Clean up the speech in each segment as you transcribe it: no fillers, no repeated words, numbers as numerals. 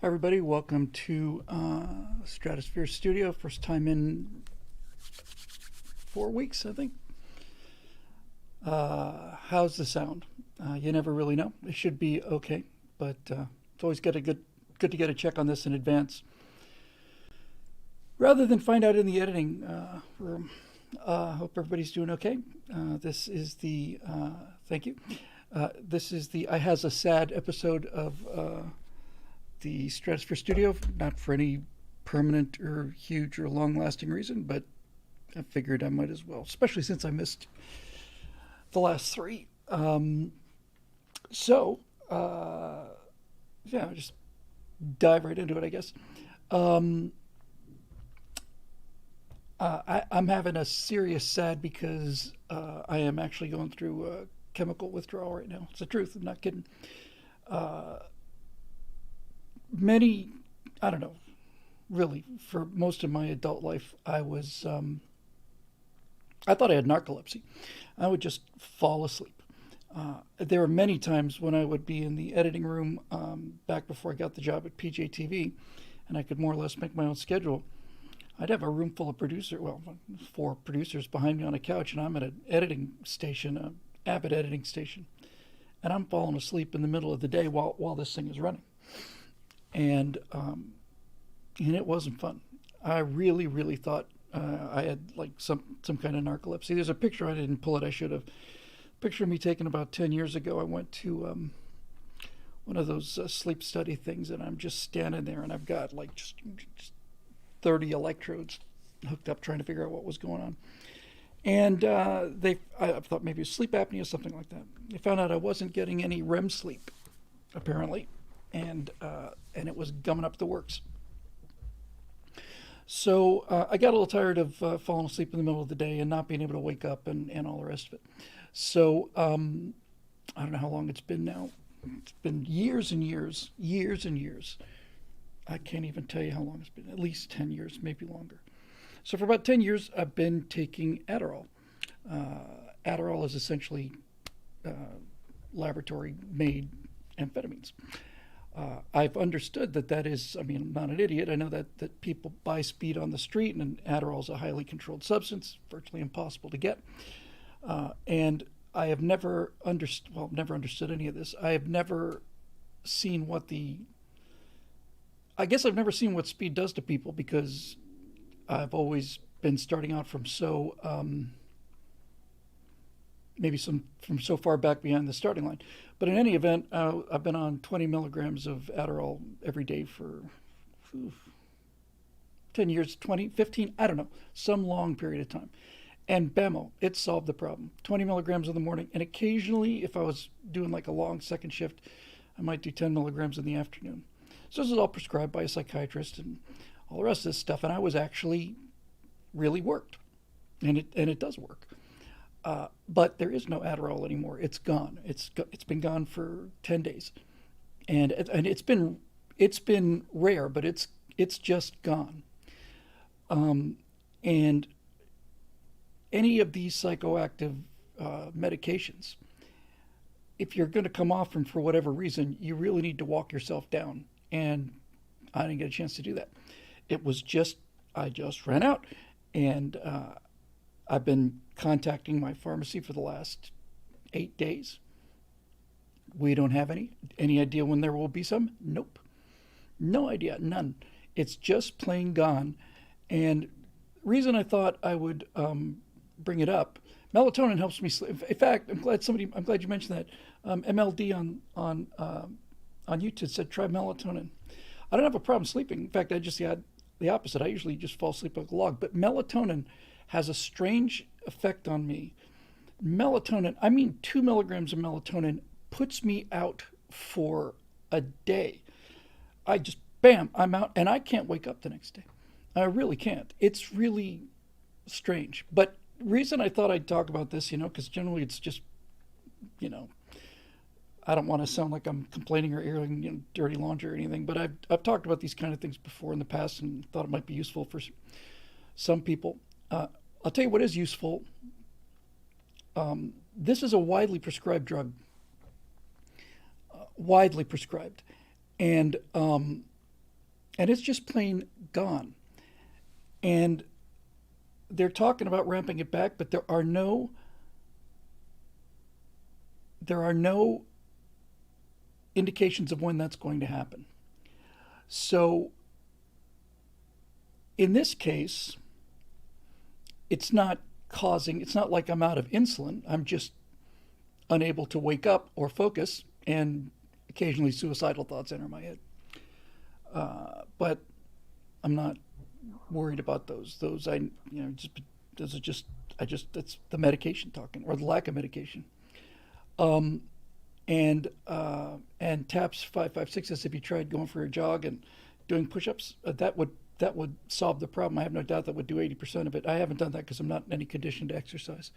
Hi, everybody. Welcome to Stratosphere Studio. First time in 4 weeks, I think. How's the sound? You never really know. It should be okay, but it's always good to get a check on this in advance, rather than find out in the editing room. Hope everybody's doing okay. This is the thank you. This is the I has a sad episode of the Stratosphere Studio, not for any permanent or huge or long lasting reason, but I figured I might as well, especially since I missed the last three. So, yeah, just dive right into it, I guess. Um, I'm having a serious sad because I am actually going through chemical withdrawal right now. It's the truth. I'm not kidding. Uh, many, I don't know, really, for most of my adult life, I thought I had narcolepsy. I would just fall asleep. There were many times when I would be in the editing room back before I got the job at PJTV, and I could more or less make my own schedule. I'd have a room full of producers, well, four producers behind me on a couch, and I'm at an editing station, an Avid editing station, and I'm falling asleep in the middle of the day while this thing is running, and and it wasn't fun. I really, really thought I had like some kind of narcolepsy. There's a picture, I didn't pull it. I should have. Picture of me taken about 10 years ago. I went to one of those sleep study things, and I'm just standing there, and I've got like just 30 electrodes hooked up, trying to figure out what was going on. And I thought maybe it was sleep apnea or something like that. They found out I wasn't getting any REM sleep, apparently, and it was gumming up the works. So I got a little tired of falling asleep in the middle of the day and not being able to wake up and all the rest of it. So I don't know how long it's been now. It's been years and years, years and years. I can't even tell you how long it's been. At least 10 years, maybe longer. So for about 10 years, I've been taking Adderall. Adderall is essentially uh, laboratory made amphetamines. I've understood that is, I mean, I'm not an idiot. I know that people buy speed on the street, and Adderall is a highly controlled substance, virtually impossible to get. And I have never understood any of this. I have never seen I guess I've never seen what speed does to people because I've always been starting out from maybe some from so far back behind the starting line. But in any event, I've been on 20 milligrams of Adderall every day for oof, 10 years, 20, 15, I don't know, some long period of time. And BAMO, it solved the problem. 20 milligrams in the morning, and occasionally, if I was doing like a long second shift, I might do 10 milligrams in the afternoon. So this is all prescribed by a psychiatrist and all the rest of this stuff. And I was actually really worked, and it does work. But there is no Adderall anymore. It's gone. It's been gone for 10 days, and it's been rare, but it's just gone. And any of these psychoactive medications, if you're going to come off them for whatever reason, you really need to walk yourself down. And I didn't get a chance to do that. It was just, I just ran out. And I've been contacting my pharmacy for the last 8 days. We don't have any. Any idea when there will be some? Nope. No idea. None. It's just plain gone. And reason I thought I would bring it up. Melatonin helps me sleep. In fact, I'm glad you mentioned that. MLD on YouTube said try melatonin. I don't have a problem sleeping. In fact, I just had the opposite. I usually just fall asleep like a log. But melatonin has a strange effect on me. Melatonin, I mean 2 milligrams of melatonin puts me out for a day. I just, bam, I'm out, and I can't wake up the next day. I really can't. It's really strange. But reason I thought I'd talk about this, because generally it's just, you know, I don't want to sound like I'm complaining or airing dirty laundry or anything, but I've talked about these kind of things before in the past and thought it might be useful for some people. I'll tell you what is useful. This is a widely prescribed drug, widely prescribed, and and it's just plain gone. And they're talking about ramping it back, but there are no indications of when that's going to happen. So in this case, it's not like I'm out of insulin. I'm just unable to wake up or focus, and occasionally suicidal thoughts enter my head. But I'm not worried about those. Those are just, that's the medication talking, or the lack of medication. Um, and Taps 556 says, if you tried going for a jog and doing push-ups, that would solve the problem. I have no doubt that would do 80% of it. I haven't done that because I'm not in any condition to exercise.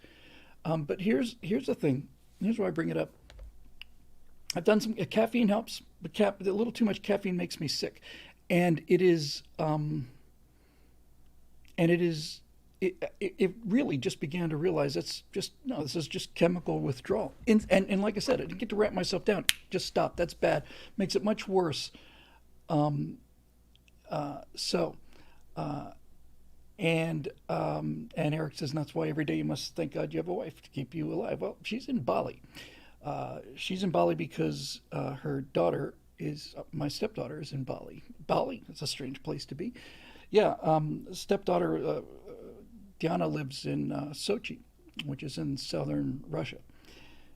But here's the thing. Here's why I bring it up. I've done some caffeine helps, but a little too much caffeine makes me sick, and it really just began to realize that's just no. This is just chemical withdrawal, and like I said, I didn't get to wrap myself down. Just stop. That's bad. Makes it much worse. Um, so, uh, and Eric says, and that's why every day you must thank God you have a wife to keep you alive. Well, she's in Bali. She's in Bali because her daughter is my stepdaughter is in Bali. Bali, it's a strange place to be. Yeah, stepdaughter Diana lives in Sochi, which is in southern Russia,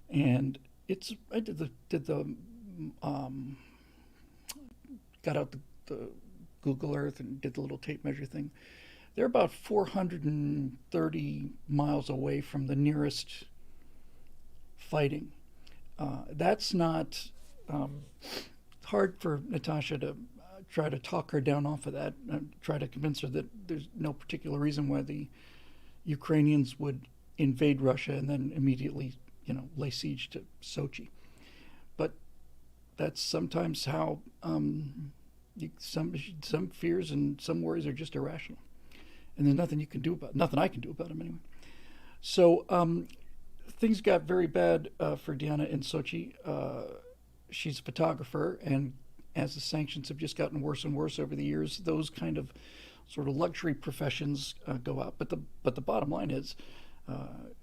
and I did the um, got out the Google Earth and did the little tape measure thing. They're about 430 miles away from the nearest fighting. That's not hard for Natasha to try to talk her down off of that, try to convince her that there's no particular reason why the Ukrainians would invade Russia and then immediately, lay siege to Sochi. But that's sometimes how some fears and some worries are just irrational, and there's nothing I can do about them anyway. So things got very bad for Diana in Sochi. She's a photographer, and as the sanctions have just gotten worse and worse over the years, those kind of sort of luxury professions go out. But the bottom line is,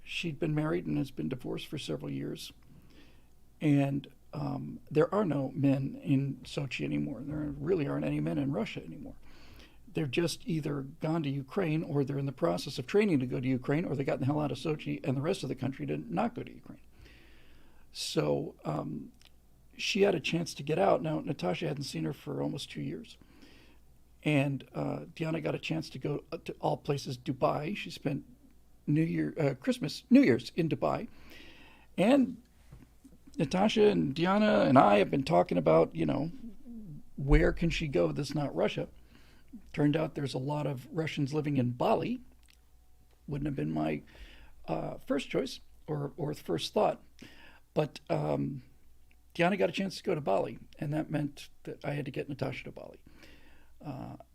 she'd been married and has been divorced for several years, and there are no men in Sochi anymore. There really aren't any men in Russia anymore. They're just either gone to Ukraine, or they're in the process of training to go to Ukraine, or they got the hell out of Sochi and the rest of the country to not go to Ukraine. So she had a chance to get out. Now, Natasha hadn't seen her for almost 2 years. And Diana got a chance to go to all places, Dubai. She spent New Year's in Dubai. And Natasha and Diana and I have been talking about, where can she go that's not Russia? Turned out there's a lot of Russians living in Bali. Wouldn't have been my first choice or first thought. But Diana got a chance to go to Bali, and that meant that I had to get Natasha to Bali.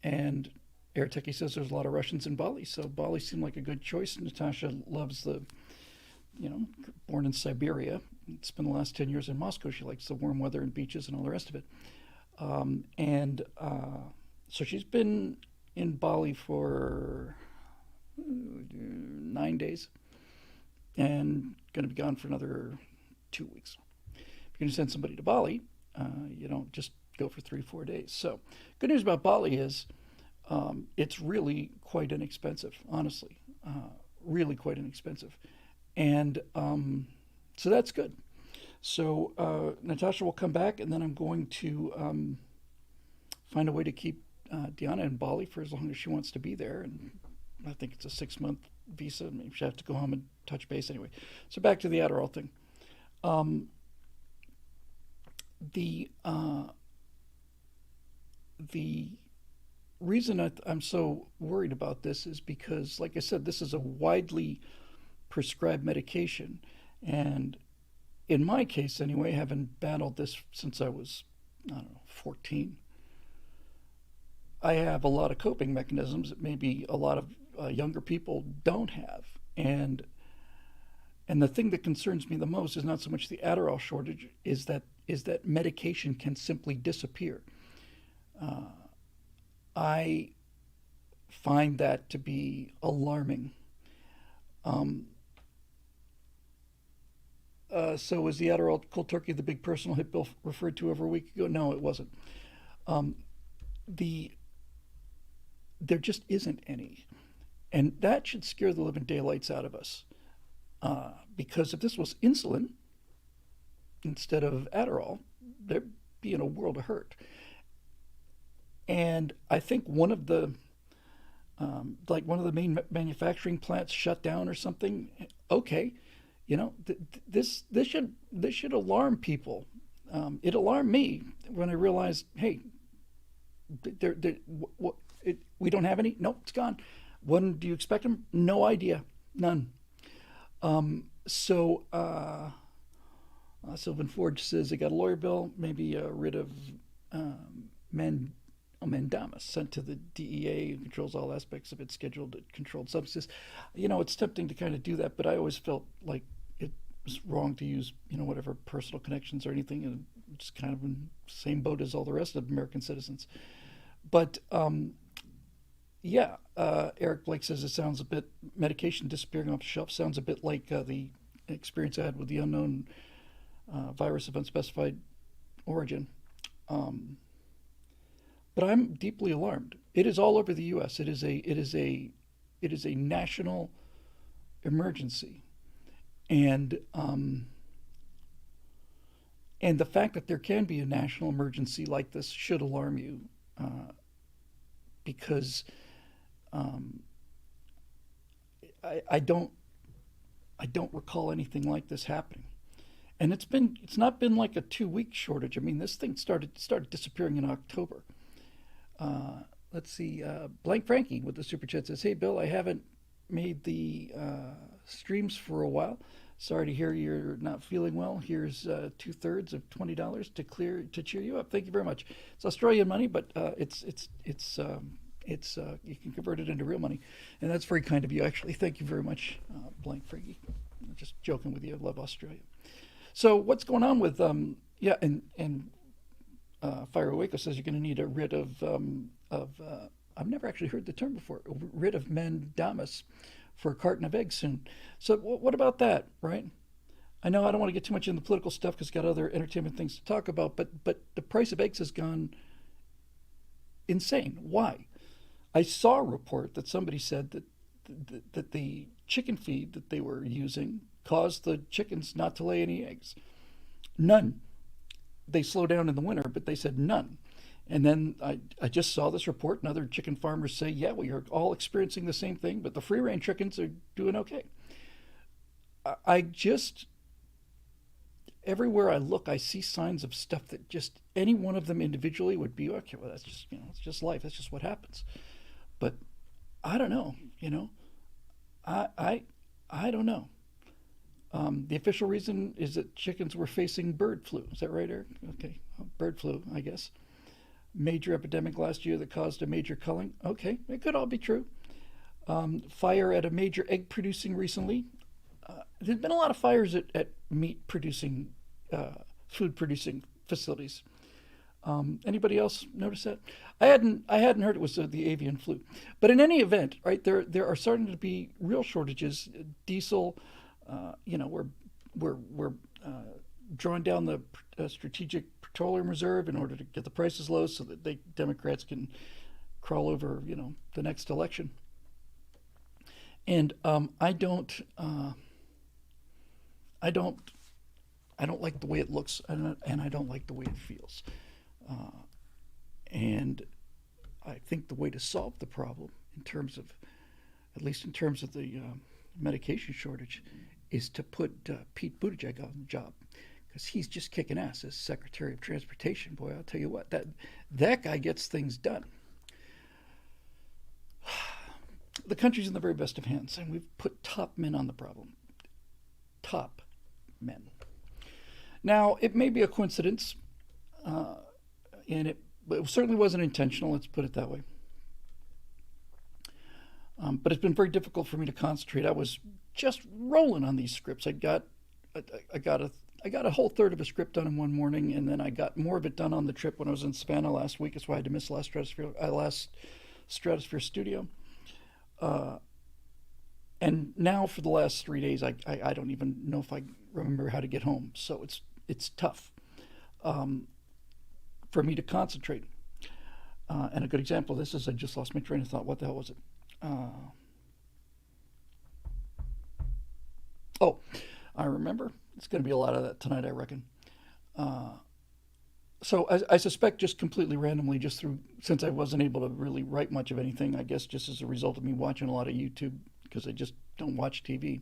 And Airteki says there's a lot of Russians in Bali, so Bali seemed like a good choice. Natasha loves born in Siberia, spent the last 10 years in Moscow. She likes the warm weather and beaches and all the rest of it. And so she's been in Bali for 9 days and going to be gone for another 2 weeks. If you're going to send somebody to Bali, you don't just go for 3-4 days. So, good news about Bali is it's really quite inexpensive, honestly. Really quite inexpensive. And so that's good. So, Natasha will come back, and then I'm going to find a way to keep Diana in Bali for as long as she wants to be there. And I think it's a 6-month visa. Maybe she'll have to go home and touch base anyway. So, back to the Adderall thing. Um, the the reason I'm so worried about this is because, like I said, this is a widely prescribed medication, and in my case anyway, having battled this since I was, I don't know, 14, I have a lot of coping mechanisms that maybe a lot of younger people don't have, and the thing that concerns me the most is not so much the Adderall shortage, is that medication can simply disappear. Uh, I find that to be alarming. Um, so was the Adderall cold turkey the big personal hit Bill referred to over a week ago? No, it wasn't. Um, the there just isn't any, and that should scare the living daylights out of us. Because if this was insulin instead of Adderall, there'd be in a world of hurt. And I think one of the main manufacturing plants shut down or something. Okay, this should alarm people. It alarmed me when I realized, hey, we don't have any. Nope, it's gone. When do you expect them? No idea, none. Sylvan Forge says they got a lawyer bill, maybe rid of men, mandamus sent to the DEA, who controls all aspects of its scheduled controlled substances. It's tempting to kind of do that, but I always felt like it was wrong to use, whatever personal connections or anything, and just kind of in the same boat as all the rest of American citizens. But yeah, Eric Blake says it sounds a bit, medication disappearing off the shelf sounds a bit like the experience I had with the unknown virus of unspecified origin. Um, but I'm deeply alarmed. It is all over the U.S. It is a national emergency, and and the fact that there can be a national emergency like this should alarm you, because um, I don't recall anything like this happening. And it's not been like a 2 week shortage. I mean, this thing started disappearing in October. Let's see. Blank Frankie with the super chat says, "Hey Bill, I haven't made the streams for a while. Sorry to hear you're not feeling well. Here's 2/3 of $20 to cheer you up. Thank you very much. It's Australian money, but it's you can convert it into real money, and that's very kind of you. Actually, thank you very much, Blank Frankie. I'm just joking with you. I love Australia. So what's going on with yeah, and Fire Waco says you're going to need a rid of I've never actually heard the term before, rid of mandamus for a carton of eggs soon. So what about that, right? I know I don't want to get too much into the political stuff because got other entertainment things to talk about, but the price of eggs has gone insane. Why? I saw a report that somebody said that the chicken feed that they were using caused the chickens not to lay any eggs. None. They slow down in the winter, but they said none. And then I just saw this report, and other chicken farmers say, yeah, we are all experiencing the same thing, but the free range chickens are doing okay. I just, everywhere I look, I see signs of stuff that just any one of them individually would be okay. Well, that's just, it's just life. That's just what happens. But I don't know, I, I, I don't know. The official reason is that chickens were facing bird flu. Is that right, Eric? Okay, well, bird flu, I guess. Major epidemic last year that caused a major culling. Okay, it could all be true. Fire at a major egg producing recently. There's been a lot of fires at meat producing, food producing facilities. Anybody else notice that? I hadn't heard it was the avian flu, but in any event, right there are starting to be real shortages. Diesel, we're drawing down the strategic petroleum reserve in order to get the prices low, so that Democrats can crawl over, the next election. And I don't like the way it looks, and I don't like the way it feels. Uh, and I think the way to solve the problem, at least in terms of the medication shortage, is to put Pete Buttigieg on the job, because he's just kicking ass as Secretary of Transportation. Boy, I'll tell you what, that guy gets things done. The country's in the very best of hands, and we've put top men on the problem. Top men. Now, it may be a coincidence, uh, and it certainly wasn't intentional. Let's put it that way. But it's been very difficult for me to concentrate. I was just rolling on these scripts. I got I got a whole third of a script done in one morning, and then I got more of it done on the trip when I was in Savannah last week. That's why I had to miss last Stratosphere Studio. Uh, and now for the last 3 days, I don't even know if I remember how to get home. So it's tough um, for me to concentrate. And a good example of this is I just lost my train of thought. What the hell was it? Uh, oh, I remember. It's going to be a lot of that tonight, I reckon. Uh, so I suspect just completely randomly, just through, since I wasn't able to really write much of anything, I guess just as a result of me watching a lot of YouTube, because I just don't watch TV.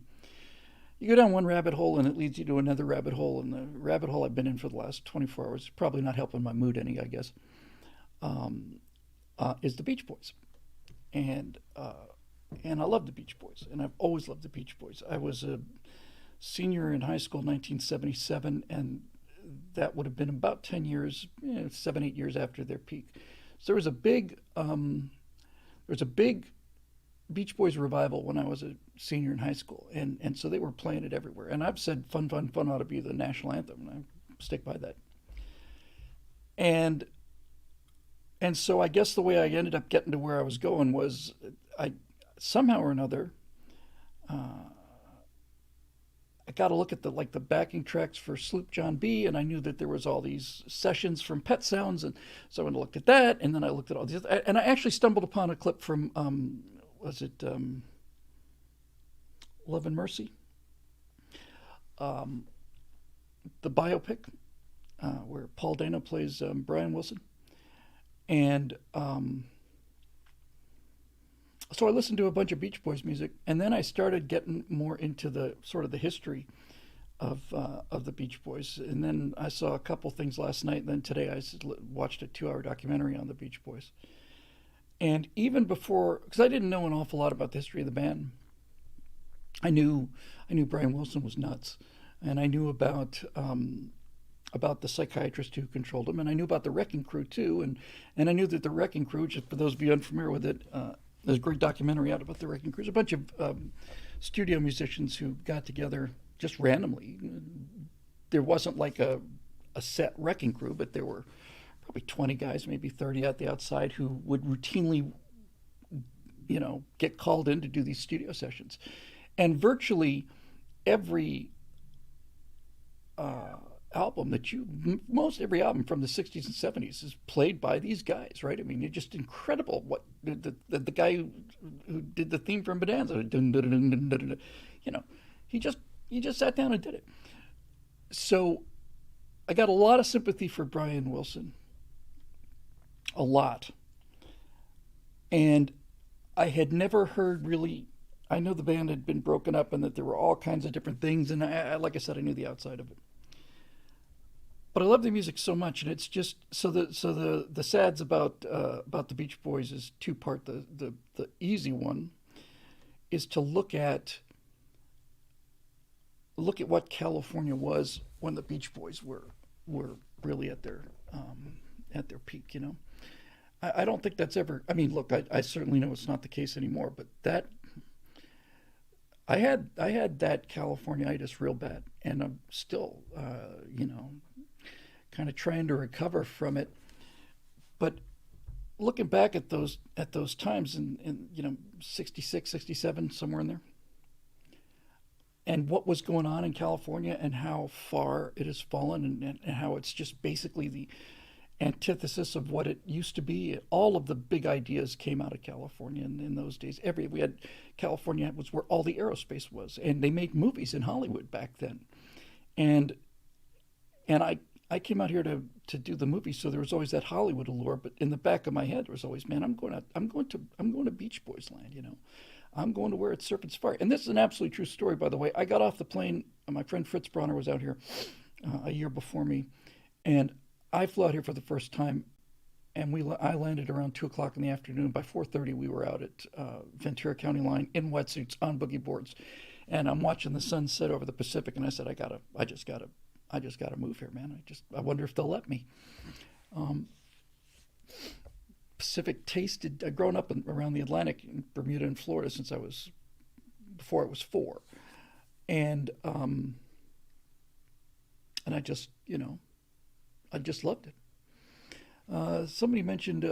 You go down one rabbit hole and it leads you to another rabbit hole, and the rabbit hole I've been in for the last 24 hours is probably not helping my mood any, I guess, um, is the Beach Boys. And, uh, and I love the Beach Boys, and I've always loved the Beach Boys. I was a senior in high school in 1977, and that would have been about 10 years, 7, 8 years after their peak. So there was a big Beach Boys revival when I was a senior in high school, and so they were playing it everywhere. And I've said "Fun, Fun, Fun" ought to be the national anthem, and I stick by that. And and so I guess the way I ended up getting to where I was going was I somehow or another I got to look at the backing tracks for Sloop John B, and I knew that there was all these sessions from Pet Sounds, and so I looked at that, and then I looked at all these, and I actually stumbled upon a clip from was it Love and Mercy, um, the biopic where Paul Dano plays Brian Wilson, and so I listened to a bunch of Beach Boys music, and then I started getting more into the sort of the history of the Beach Boys. And then I saw a couple things last night, and then today I watched a 2 hour documentary on the Beach Boys. And even before, because I didn't know an awful lot about the history of the band, I knew I knew Brian Wilson was nuts, and I knew about the psychiatrist who controlled him, and I knew about the Wrecking Crew too, and I knew that the Wrecking Crew, just for those of you unfamiliar with it, there's a great documentary out about the Wrecking Crew. There's a bunch of studio musicians who got together just randomly. There wasn't like a set Wrecking Crew, but there were probably 20 guys, maybe 30 at the outside, who would routinely, get called in to do these studio sessions. And virtually every uh, album most every album from the 60s and 70s is played by these guys, right? I mean, it's just incredible what the guy who did the theme from Bonanza, dun, dun, dun, dun, dun, dun, you know, he just sat down and did it. So I got a lot of sympathy for Brian Wilson, a lot. And I had never heard really. I know the band had been broken up and that there were all kinds of different things, and like I said, I knew the outside of it. But I love the music so much, and it's just so the sads about the Beach Boys is two part. The easy one is to look at what California was when the Beach Boys were really at their peak. I don't think that's ever. I mean, look, I certainly know it's not the case anymore, but that I had that Californiitis real bad, and I'm still kind of trying to recover from it. But looking back at those times in 66, 67, somewhere in there, and what was going on in California and how far it has fallen, and how it's just basically the antithesis of what it used to be. All of the big ideas came out of California in those days. We had California was where all the aerospace was, and they made movies in Hollywood back then. And and I came out here to do the movie, so there was always that Hollywood allure. But in the back of my head, there was always, man, I'm going to Beach Boys land. I'm going to where it's surf and safari. And this is an absolutely true story, by the way. I got off the plane. My friend Fritz Bronner was out here a year before me, and I flew out here for the first time, and I landed around 2 o'clock in the afternoon. By 4:30, we were out at Ventura County Line in wetsuits on boogie boards, and I'm watching the sunset over the Pacific. And I said, I just gotta move here, man. I wonder if they'll let me. Um, Pacific tasted. I'd grown up around the Atlantic in Bermuda and Florida since I was before I was 4, and And I just loved it. Somebody mentioned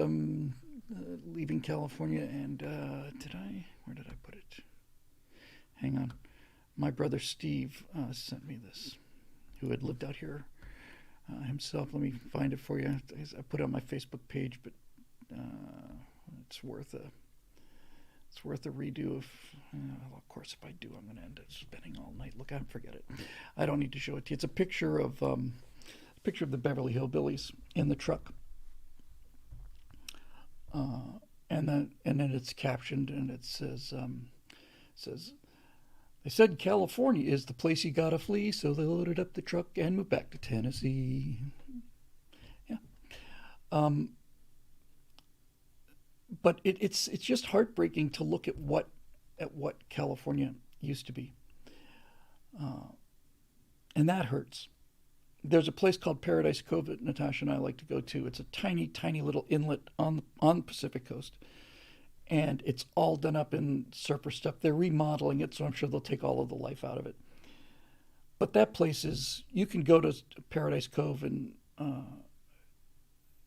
leaving California, and where did I put it? Hang on. My brother Steve sent me this, who had lived out here himself. Let me find it for you. I put it on my Facebook page, but it's worth a redo. Of course, if I do, I'm going to end up spending all night. Look, I forget it. I don't need to show it to you. It's a picture of the Beverly Hillbillies in the truck, and then it's captioned, and it says they said California is the place you gotta flee, so they loaded up the truck and moved back to Tennessee. Yeah. Um, but it's just heartbreaking to look at what California used to be, and that hurts. There's a place called Paradise Cove that Natasha and I like to go to. It's a tiny, tiny little inlet on the Pacific coast, and it's all done up in surfer stuff. They're remodeling it, so I'm sure they'll take all of the life out of it. But that place is, you can go to Paradise Cove, and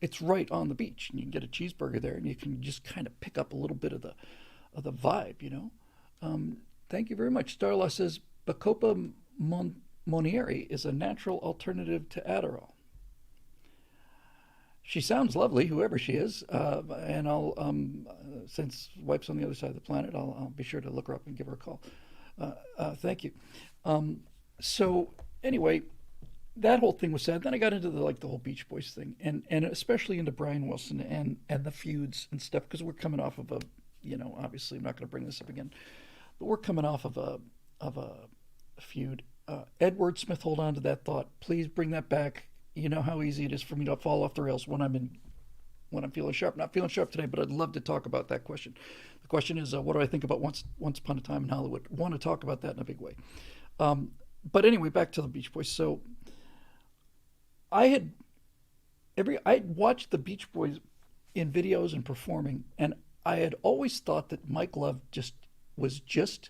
it's right on the beach, and you can get a cheeseburger there, and you can just kind of pick up a little bit of the vibe. Thank you very much. Starla says Bacopa Monieri is a natural alternative to Adderall. She sounds lovely, whoever she is, and I'll, since wife's on the other side of the planet, I'll be sure to look her up and give her a call. Thank you. So anyway, that whole thing was sad. Then I got into the whole Beach Boys thing, and especially into Brian Wilson and the feuds and stuff, because we're coming off of obviously I'm not going to bring this up again, but we're coming off of a feud. Edward Smith, hold on to that thought. Please bring that back. You know how easy it is for me to fall off the rails when I'm feeling sharp. Not feeling sharp today, but I'd love to talk about that question. The question is, what do I think about Once Upon a Time in Hollywood? I want to talk about that in a big way. But anyway, back to the Beach Boys. So I watched the Beach Boys in videos and performing, and I had always thought that Mike Love was just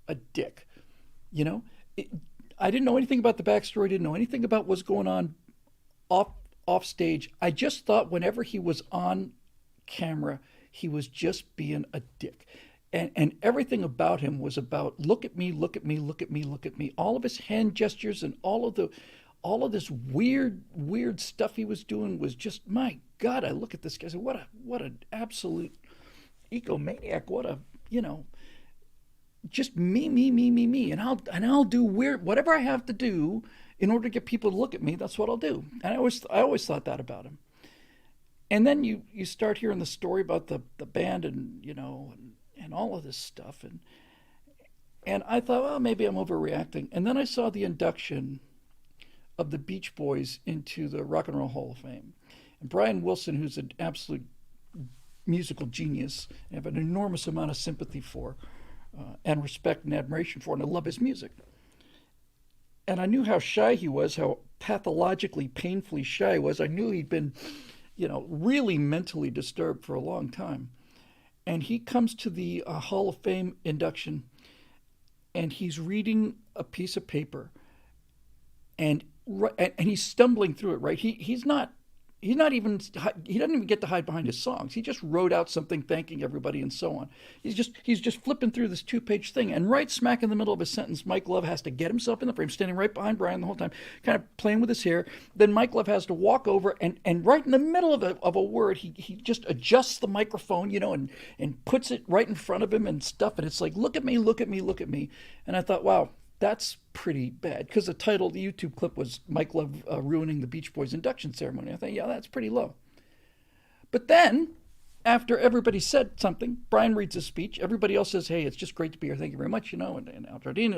a dick. You know, I didn't know anything about the backstory. Didn't know anything about what's going on off stage. I just thought whenever he was on camera, he was just being a dick, and everything about him was about look at me, look at me, look at me, look at me. All of his hand gestures and all of this weird stuff he was doing was just, my God. I look at this guy and say, what an absolute egomaniac. What a just me, and I'll do weird whatever I have to do in order to get people to look at me. That's what I'll do. And I always thought that about him. And then you start hearing the story about the band and all of this stuff, and I thought, well, maybe I'm overreacting. And then I saw the induction of the Beach Boys into the Rock and Roll Hall of Fame, and Brian Wilson, who's an absolute musical genius, I have an enormous amount of sympathy for. And respect and admiration for, and I love his music. And I knew how shy he was, how pathologically, painfully shy he was. I knew he'd been, really mentally disturbed for a long time. And he comes to the Hall of Fame induction, and he's reading a piece of paper, and he's stumbling through it. Right? He doesn't even get to hide behind his songs. He just wrote out something thanking everybody and so on. He's just flipping through this 2-page thing, and right smack in the middle of his sentence, Mike Love has to get himself in the frame, standing right behind Brian the whole time, kind of playing with his hair. Then Mike Love has to walk over and right in the middle of a word, he just adjusts the microphone, and puts it right in front of him and stuff. And it's like, look at me, look at me, look at me. And I thought, wow, that's pretty bad, because the title of the YouTube clip was Mike Love ruining the Beach Boys induction ceremony. I thought, yeah, that's pretty low. But then, after everybody said something, Brian reads his speech. Everybody else says, hey, it's just great to be here. Thank you very much. And Aldrin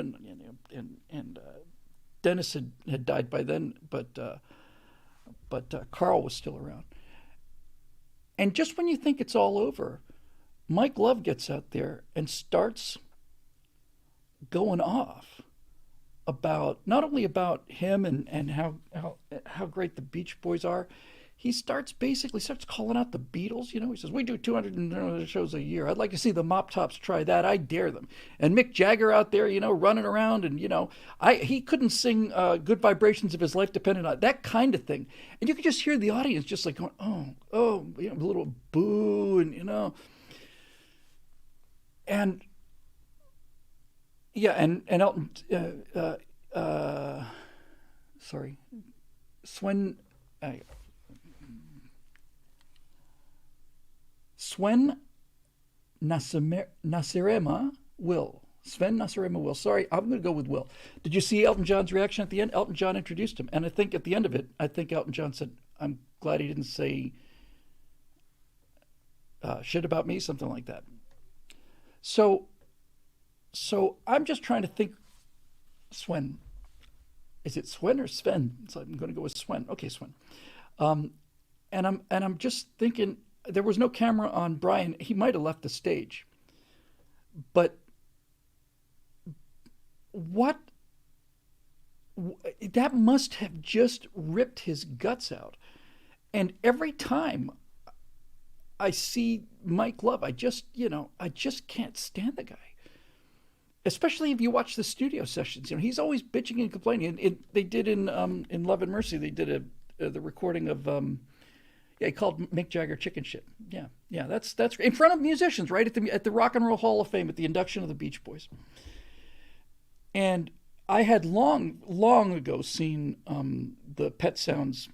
and Dennis had died by then, but Carl was still around. And just when you think it's all over, Mike Love gets out there and starts going off about not only about him and how great the Beach Boys are. he starts calling out the Beatles. He says, we do 200 shows a year. I'd like to see the Mop Tops try that. I dare them. And Mick Jagger out there, running around, and he couldn't sing Good Vibrations if his life depended on it, that kind of thing. And you could just hear the audience just like going, oh, a little boo, and and yeah, and Elton, sorry, Swen. Sven Nasirema Will. Sven Nasirema Will. Sorry, I'm going to go with Will. Did you see Elton John's reaction at the end? Elton John introduced him. And I think at the end of it, Elton John said, I'm glad he didn't say shit about me, something like that. So I'm just trying to think, Sven. Is it Sven or Sven? So I'm going to go with Sven. Okay, Sven. And I'm just thinking, there was no camera on Brian. He might have left the stage. But that must have just ripped his guts out. And every time I see Mike Love, I just can't stand the guy. Especially if you watch the studio sessions. He's always bitching and complaining. And they did in Love and Mercy, they did the recording of he called Mick Jagger chicken shit. Yeah, that's in front of musicians, right at the Rock and Roll Hall of Fame at the induction of the Beach Boys. And I had long ago seen the Pet Sounds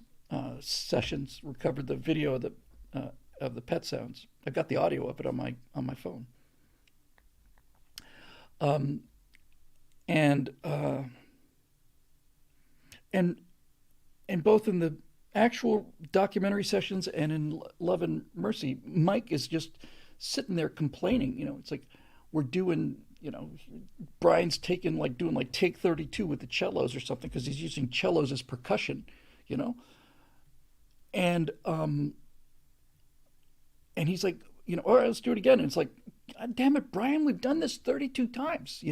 sessions, recovered the video of the Pet Sounds. I've got the audio of it on my phone. And both in the actual documentary sessions and in Love and Mercy, Mike is just sitting there complaining. It's like we're doing, Brian's doing take 32 with the cellos or something because he's using cellos as percussion, and he's like, all right, let's do it again. And it's like, God damn it, Brian, we've done this 32 times,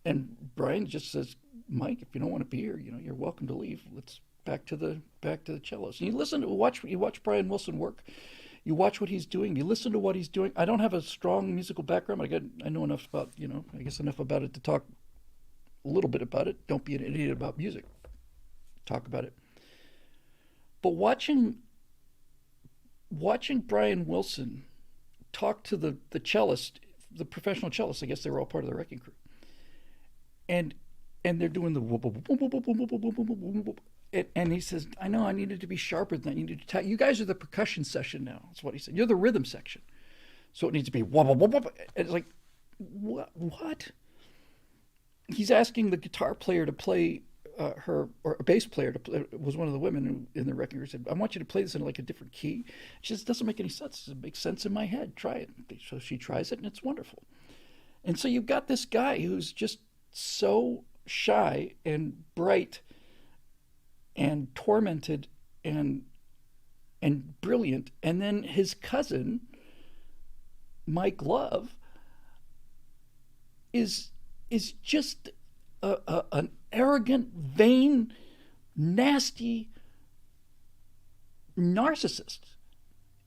And Brian just says, Mike, if you don't want to be here, you're welcome to leave. Let's back to the cellos. And you watch Brian Wilson work. You watch what he's doing. You listen to what he's doing. I don't have a strong musical background. I know enough about, I guess enough about it to talk a little bit about it. Don't be an idiot about music. Talk about it. But watching Brian Wilson talk to the cellist, the professional cellist, I guess they were all part of the Wrecking Crew. And they're doing the whoop, whoop, whoop, whoop, whoop, whoop, whoop, whoop, whoop, whoop. And he says, I know I needed to be sharper than that. You need to you guys are the percussion section now. That's what he said. You're the rhythm section. So it needs to be whoop, whoop, whoop, whoop. It's like, what? He's asking the guitar player to play or a bass player to play, was one of the women in the Wrecking Crew, said, I want you to play this in like a different key. She says, it doesn't make any sense. It makes sense in my head. Try it. So she tries it and it's wonderful. And so you've got this guy who's just so shy and bright and tormented and brilliant, and then his cousin Mike Love is just an arrogant, vain, nasty narcissist.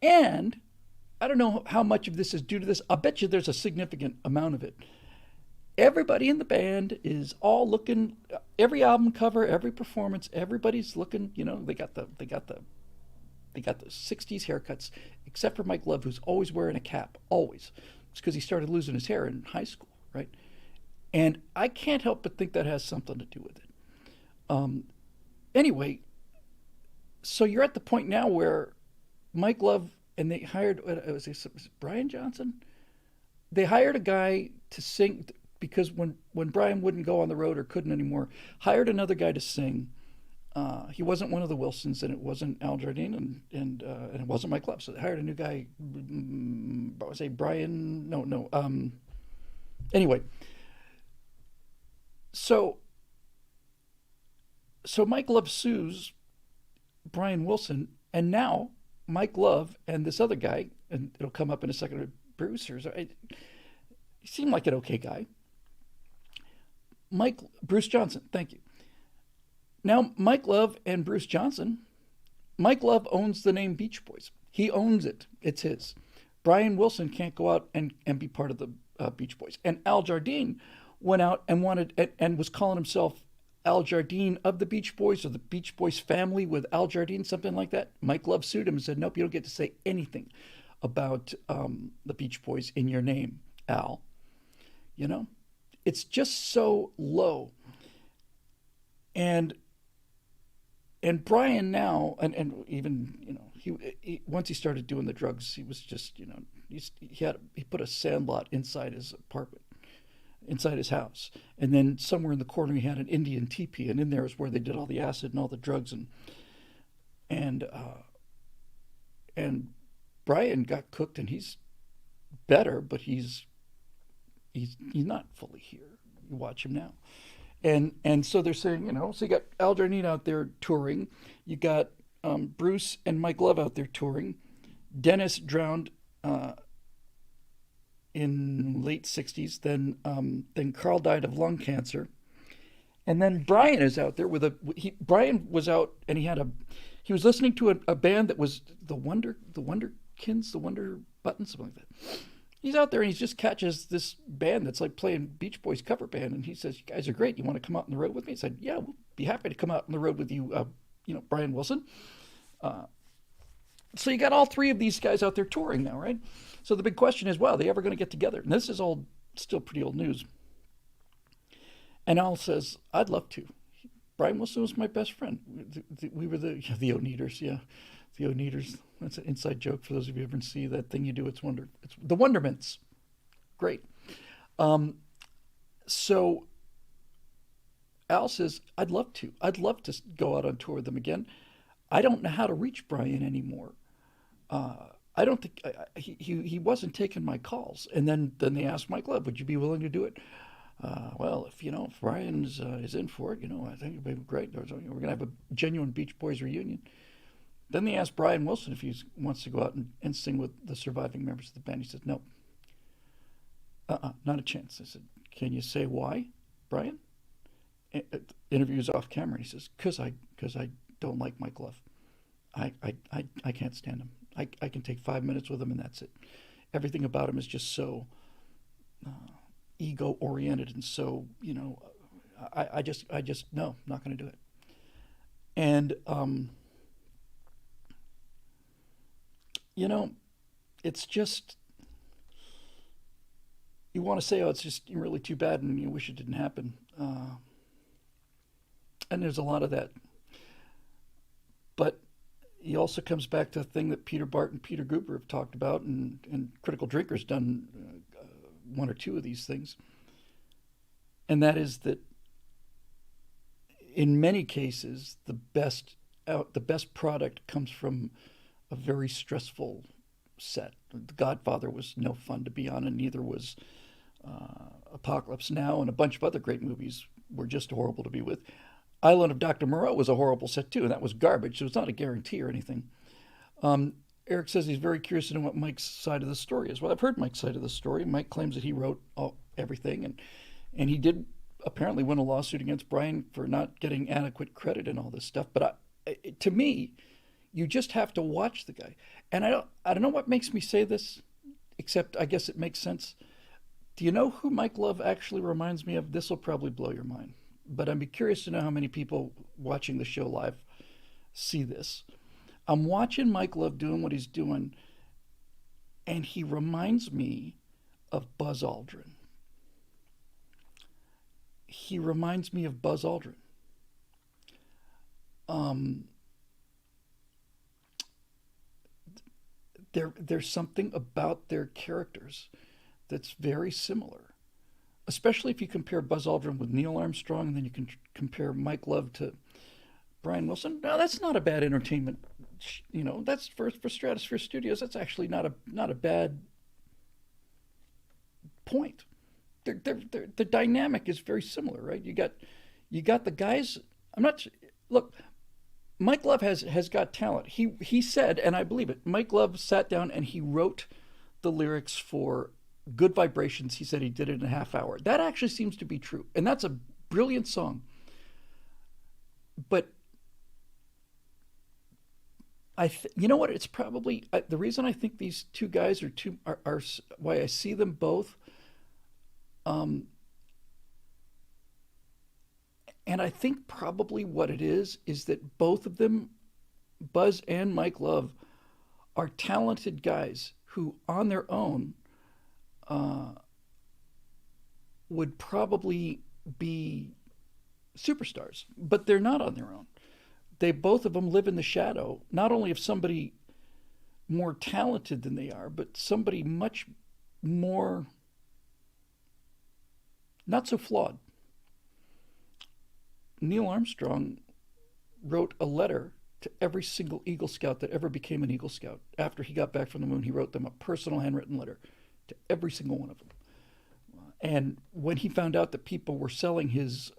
And I don't know how much of this is due to this. I bet you there's a significant amount of it. Everybody in the band is all looking, every album cover, every performance, everybody's looking, they got the 60s haircuts, except for Mike Love, who's always wearing a cap, always. It's because he started losing his hair in high school, right? And I can't help but think that has something to do with it. Anyway, so you're at the point now where Mike Love, and they hired, was it Brian Johnson? They hired a guy to sing, because when Brian wouldn't go on the road or couldn't anymore, hired another guy to sing. He wasn't one of the Wilsons, and it wasn't Aldrin, and it wasn't Mike Love. So they hired a new guy. I would say Brian. No. Anyway, so Mike Love sues Brian Wilson, and now Mike Love and this other guy, and it'll come up in a second, Bruce, he seemed like an okay guy. Bruce Johnson, thank you. Now, Mike Love and Bruce Johnson Mike Love owns the name Beach Boys. He owns it. It's his. Brian Wilson can't go out and be part of the Beach Boys. And Al Jardine went out and wanted and was calling himself Al Jardine of the Beach Boys, or the Beach Boys family with Al Jardine, something like that. Mike Love sued him and said, nope, you don't get to say anything about the Beach Boys in your name, Al. You know, it's just so low. And Brian now, and even, you know, he once he started doing the drugs, he was just, you know, he put a sandlot inside his apartment, inside his house, and then somewhere in the corner he had an Indian teepee, and in there is where they did all the acid and all the drugs, and and Brian got cooked, and he's better, but he's not fully here. You watch him now. And so they're saying, you know, so you got Al Jardine out there touring, you got Bruce and Mike Love out there touring. Dennis drowned in late '60s. Then Carl died of lung cancer, and then Brian is out there with Brian was out and he was listening to a band that was the Wonderkins, the Wonder Buttons, something like that. He's out there and he just catches this band that's like playing Beach Boys cover band, and he says, "You guys are great. You want to come out on the road with me?" I said, "Yeah, we'll be happy to come out on the road with you, you know, Brian Wilson." So you got all three of these guys out there touring now, right? So the big question is, well, are they ever going to get together? And this is all still pretty old news. And Al says, "I'd love to. Brian Wilson was my best friend. We were the Oneaters, yeah. The Oneaters. That's an inside joke for those of you who ever see that thing you do. It's the Wondermints. Great." So Al says, I'd love to. I'd love to go out on tour with them again. I don't know how to reach Brian anymore. I don't think he wasn't taking my calls. And then they asked Mike Love, would you be willing to do it? Well, if Brian is in for it, you know, I think it'd be great. We're going to have a genuine Beach Boys reunion. Then they asked Brian Wilson if he wants to go out and sing with the surviving members of the band. He said, no, not a chance. I said, can you say why, Brian? Interview's off camera. And he says, because I don't like Mike Love. I can't stand him. I can take 5 minutes with him and that's it. Everything about him is just so ego oriented and so, you know, I just no, not going to do it. And you know, it's just, you want to say, oh, it's just really too bad and you wish it didn't happen. And there's a lot of that. But he also comes back to a thing that Peter Bart and Peter Guber have talked about, and Critical Drinker's done one or two of these things. And that is that in many cases, the best product comes from a very stressful set. The Godfather was no fun to be on, and neither was Apocalypse Now, and a bunch of other great movies were just horrible to be with. Island of Dr. Moreau was a horrible set too, and that was garbage, so it's not a guarantee or anything. Eric says he's very curious to know what Mike's side of the story is. Well, I've heard Mike's side of the story. Mike claims that he wrote everything, and he did apparently win a lawsuit against Brian for not getting adequate credit and all this stuff. But to me, you just have to watch the guy. And I don't know what makes me say this, except I guess it makes sense. Do you know who Mike Love actually reminds me of? This will probably blow your mind. But I'd be curious to know how many people watching the show live see this. I'm watching Mike Love doing what he's doing, and he reminds me of Buzz Aldrin. He reminds me of Buzz Aldrin. There's something about their characters that's very similar, especially if you compare Buzz Aldrin with Neil Armstrong, and then you can compare Mike Love to Brian Wilson. Now, that's not a bad entertainment. You know, that's for Stratosphere Studios. That's actually not a bad point. The dynamic is very similar, right? You got the guys. Look. Mike Love has got talent. He said, and I believe it, Mike Love sat down and he wrote the lyrics for Good Vibrations. He said he did it in a half hour. That actually seems to be true. And that's a brilliant song. But You know what? It's probably the reason I think these two guys are two are why I see them both. Um, and I think probably what it is that both of them, Buzz and Mike Love, are talented guys who, on their own, uh, would probably be superstars, but they're not on their own. They both of them live in the shadow, not only of somebody more talented than they are, but somebody much more not so flawed. Neil Armstrong wrote a letter to every single Eagle Scout that ever became an Eagle Scout. After he got back from the moon, he wrote them a personal handwritten letter to every single one of them. And when he found out that people were selling his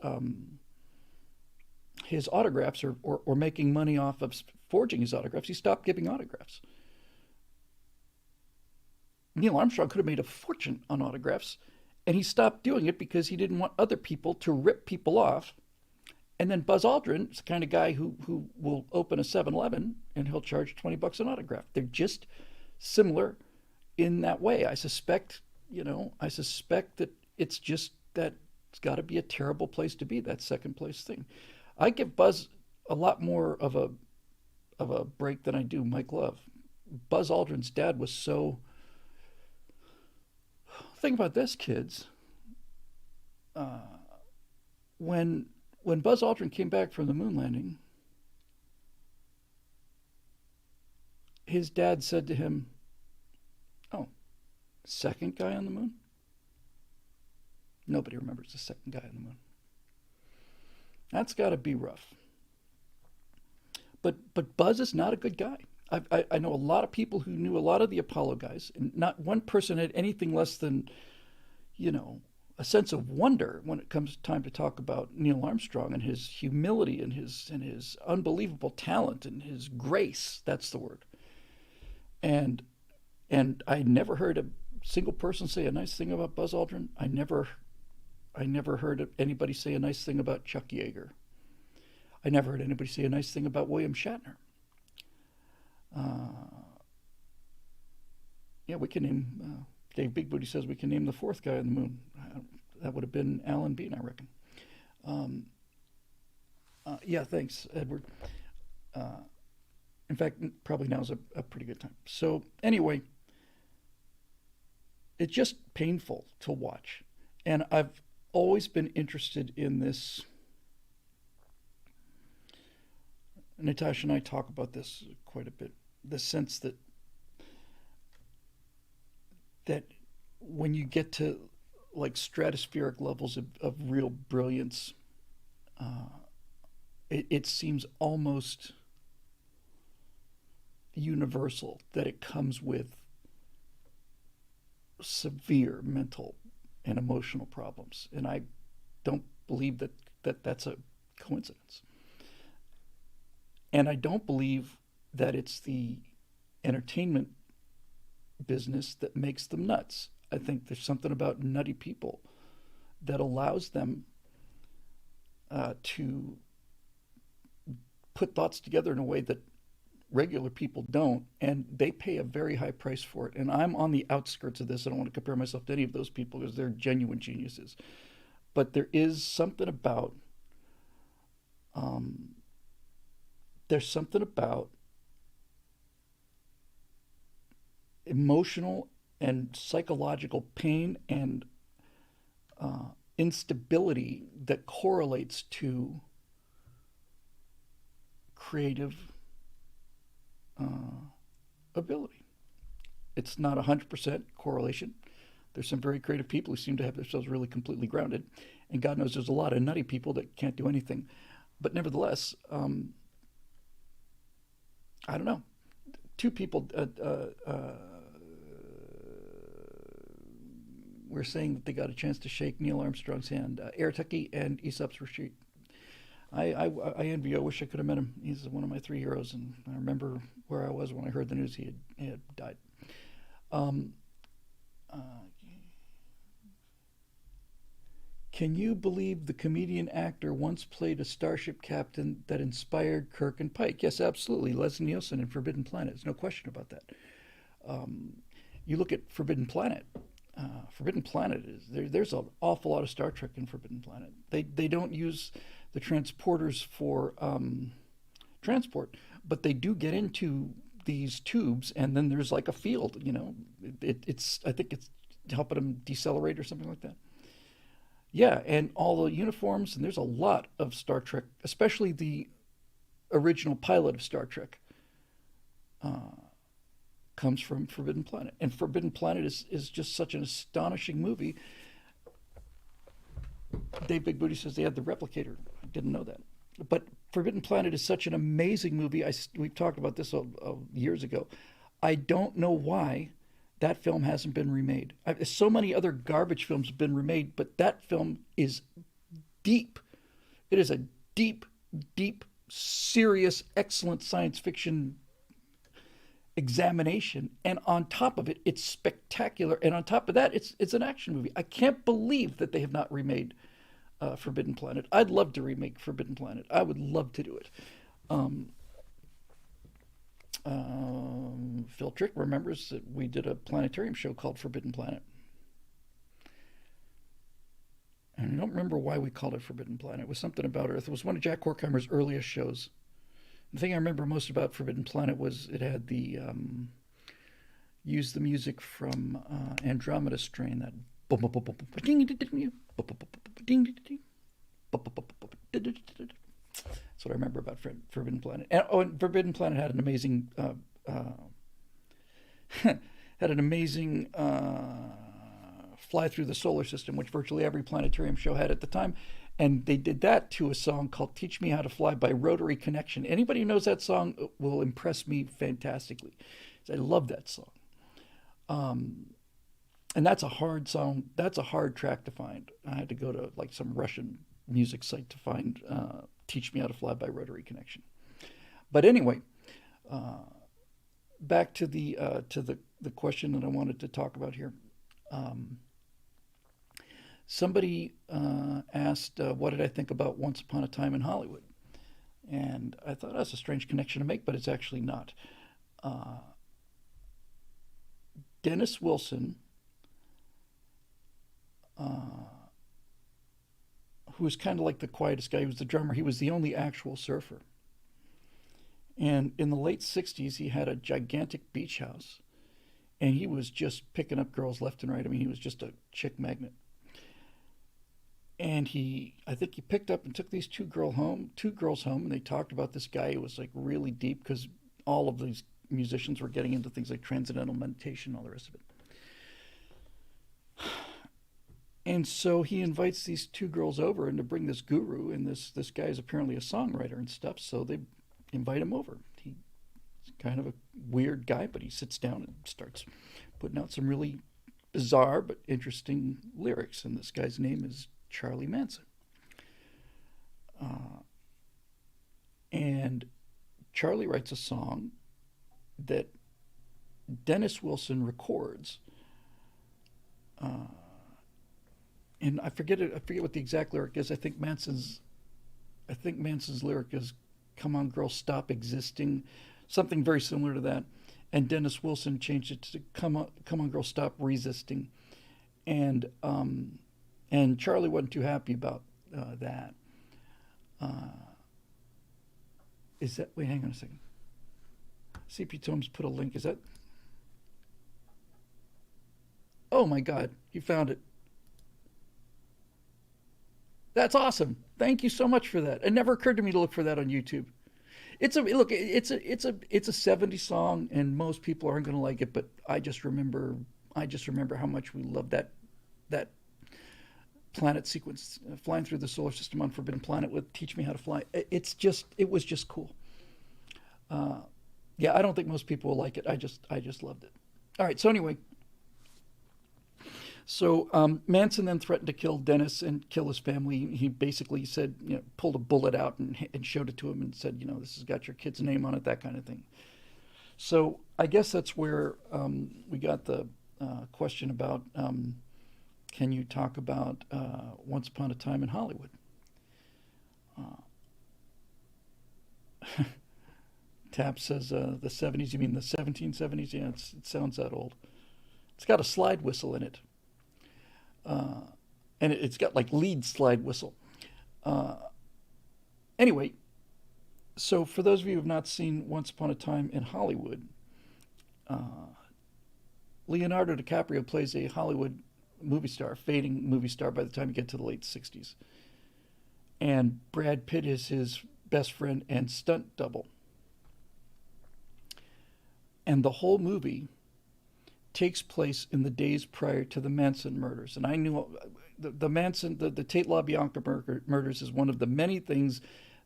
autographs or making money off of forging his autographs, he stopped giving autographs. Neil Armstrong could have made a fortune on autographs, and he stopped doing it because he didn't want other people to rip people off. And then Buzz Aldrin is the kind of guy who will open a 7-Eleven and he'll charge $20 an autograph. They're just similar in that way. I suspect that it's just that it's got to be a terrible place to be, that second place thing. I give Buzz a lot more of a break than I do Mike Love. Buzz Aldrin's dad was so. Think about this, kids. Uh, when when Buzz Aldrin came back from the moon landing, his dad said to him, "Oh, second guy on the moon?" Nobody remembers the second guy on the moon. That's got to be rough. But Buzz is not a good guy. I know a lot of people who knew a lot of the Apollo guys, and not one person had anything less than, you know, a sense of wonder when it comes time to talk about Neil Armstrong and his humility and his unbelievable talent and his grace. That's the word. And I never heard a single person say a nice thing about Buzz Aldrin. I never heard anybody say a nice thing about Chuck Yeager. I never heard anybody say a nice thing about William Shatner. Uh, yeah, we can name. Dave Big Booty says we can name the fourth guy on the moon. That would have been Alan Bean, I reckon. Um, yeah, thanks, Edward. Uh, in fact, probably now is a pretty good time. So anyway, it's just painful to watch, and I've always been interested in this. Natasha and I talk about this quite a bit. The sense that when you get to like stratospheric levels of real brilliance, uh, it seems almost universal that it comes with severe mental and emotional problems, and I don't believe that's a coincidence. And I don't believe that it's the entertainment business that makes them nuts. I think there's something about nutty people that allows them to put thoughts together in a way that regular people don't, and they pay a very high price for it. And I'm on the outskirts of this. I don't want to compare myself to any of those people because they're genuine geniuses. But there is something about um, there's something about emotional and psychological pain and instability that correlates to creative uh, ability. It's not 100% correlation. There's some very creative people who seem to have themselves really completely grounded, and God knows there's a lot of nutty people that can't do anything. But nevertheless, I don't know. Two people were saying that they got a chance to shake Neil Armstrong's hand. Air Tucky and Aesop's Retreat. I envy you. I wish I could have met him. He's one of my three heroes, and I remember where I was when I heard the news he had died. Um, uh, Can you believe the comedian actor once played a starship captain that inspired Kirk and Pike? Yes, absolutely. Leslie Nielsen in Forbidden Planet. There's no question about that. You look at Forbidden Planet. Forbidden Planet is there's an awful lot of Star Trek in Forbidden Planet. They don't use the transporters for transport, but they do get into these tubes, and then there's like a field. It's I think it's helping them decelerate or something like that. Yeah, and all the uniforms, and there's a lot of Star Trek, especially the original pilot of Star Trek, comes from Forbidden Planet. And Forbidden Planet is just such an astonishing movie. Dave Big Booty says they had the replicator. I didn't know that. But Forbidden Planet is such an amazing movie. We've talked about this years ago. I don't know why that film hasn't been remade. So many other garbage films have been remade, but that film is deep. It is a deep, deep, serious, excellent science fiction examination, and on top of it, it's spectacular. And on top of that, it's an action movie. I can't believe that they have not remade Forbidden Planet. I'd love to remake Forbidden Planet. I would love to do it. Phil Trick remembers that we did a planetarium show called Forbidden Planet. And I don't remember why we called it Forbidden Planet. It was something about Earth. It was one of Jack Horkheimer's earliest shows. The thing I remember most about Forbidden Planet was it had the used the music from Andromeda Strain, that that's what I remember about Forbidden Planet. And Forbidden Planet had an amazing had an amazing fly through the solar system, which virtually every planetarium show had at the time. And they did that to a song called "Teach Me How to Fly" by Rotary Connection. Anybody who knows that song will impress me fantastically. I love that song. And that's a hard song. That's a hard track to find. I had to go to like some Russian music site to find "Teach Me How to Fly" by Rotary Connection. But anyway, back to the question that I wanted to talk about here. Somebody asked, what did I think about Once Upon a Time in Hollywood? And I thought that's a strange connection to make, but it's actually not. Dennis Wilson, who was kind of like the quietest guy, he was the drummer, he was the only actual surfer. And in the late 60s, he had a gigantic beach house, and he was just picking up girls left and right. I mean, he was just a chick magnet. And I think he picked up and took these two girls home, and they talked about this guy who was like really deep, because all of these musicians were getting into things like transcendental meditation and all the rest of it. And so he invites these two girls over and to bring this guru, and this guy is apparently a songwriter and stuff, so they invite him over. He's kind of a weird guy, but he sits down and starts putting out some really bizarre but interesting lyrics, and this guy's name is Charlie Manson. And Charlie writes a song that Dennis Wilson records. And I forget what the exact lyric is. I think Manson's lyric is "Come on, girl, stop existing," something very similar to that. And Dennis Wilson changed it to "Come on, girl, stop resisting." And Charlie wasn't too happy about that. Is that? Wait, hang on a second. CP Tomes put a link. Is that? Oh my God, you found it. That's awesome. Thank you so much for that. It never occurred to me to look for that on YouTube. It's a 70s song, and most people aren't going to like it, but I just remember how much we love that planet sequence, flying through the solar system on Forbidden Planet with "Teach Me How to Fly." It was just cool. Yeah, I don't think most people will like it. I just loved it. All right. So anyway, Manson then threatened to kill Dennis and kill his family. He basically said, pulled a bullet out and showed it to him and said, "This has got your kid's name on it," that kind of thing. So I guess that's where we got the question about can you talk about Once Upon a Time in Hollywood? Tap says the 70s. You mean the 1770s? Yeah, it sounds that old. It's got a slide whistle in it. And it's got like lead slide whistle. Uh, anyway, so for those of you who have not seen Once Upon a Time in Hollywood, uh, Leonardo DiCaprio plays a Hollywood movie star, fading movie star by the time you get to the late 60s. And Brad Pitt is his best friend and stunt double. And the whole movie takes place in the days prior to the Manson murders. And I knew the Tate LaBianca murders is one of the many things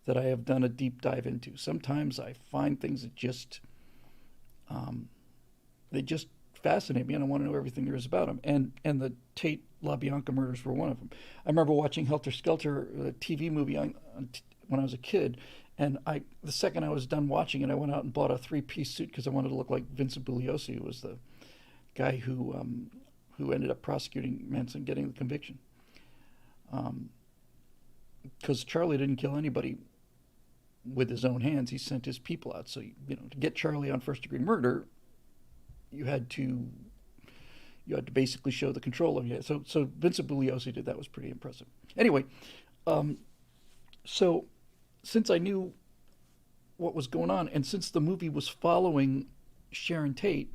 that I have done a deep dive into. Sometimes I find things that um, they just fascinate me, and I want to know everything there is about them. And the Tate LaBianca murders were one of them. I remember watching Helter Skelter, a TV movie when I was a kid, and the second I was done watching it, I went out and bought a three-piece suit because I wanted to look like Vincent Bugliosi, who was the guy who ended up prosecuting Manson, getting the conviction. Because Charlie didn't kill anybody with his own hands; he sent his people out. So to get Charlie on first-degree murder, you had to basically show the control of it. So Vincent Bugliosi did that. Was pretty impressive. Anyway, so since I knew what was going on, and since the movie was following Sharon Tate,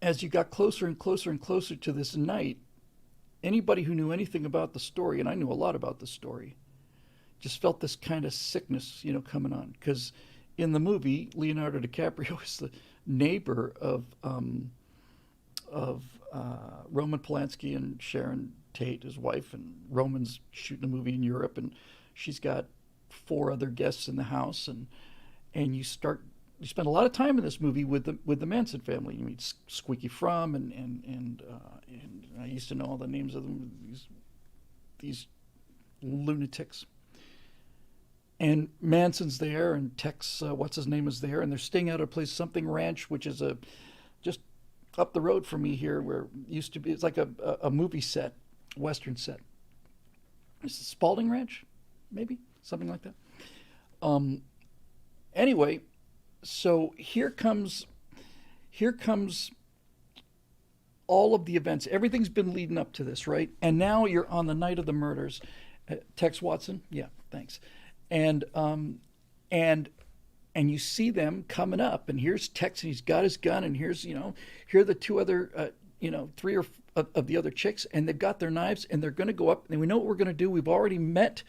as you got closer and closer and closer to this night, anybody who knew anything about the story, and I knew a lot about the story, just felt this kind of sickness, coming on. Because in the movie, Leonardo DiCaprio is the neighbor of Roman Polanski and Sharon Tate, his wife, and Roman's shooting a movie in Europe, and she's got four other guests in the house, and you spend a lot of time in this movie with the Manson family. You meet Squeaky Fromm and I used to know all the names of them. These lunatics. And Manson's there, and Tex, what's his name, is there, and they're staying out at a place, Something Ranch, which is just up the road from me here, where it used to be. It's like a movie set, Western set. Is it Spalding Ranch? Maybe something like that. Anyway, so here comes all of the events. Everything's been leading up to this, right? And now you're on the night of the murders. Tex Watson, yeah, thanks. And you see them coming up, and here's Tex, and he's got his gun, and here are the two other, three of the other chicks, and they've got their knives, and they're going to go up, and we know what we're going to do. We've already met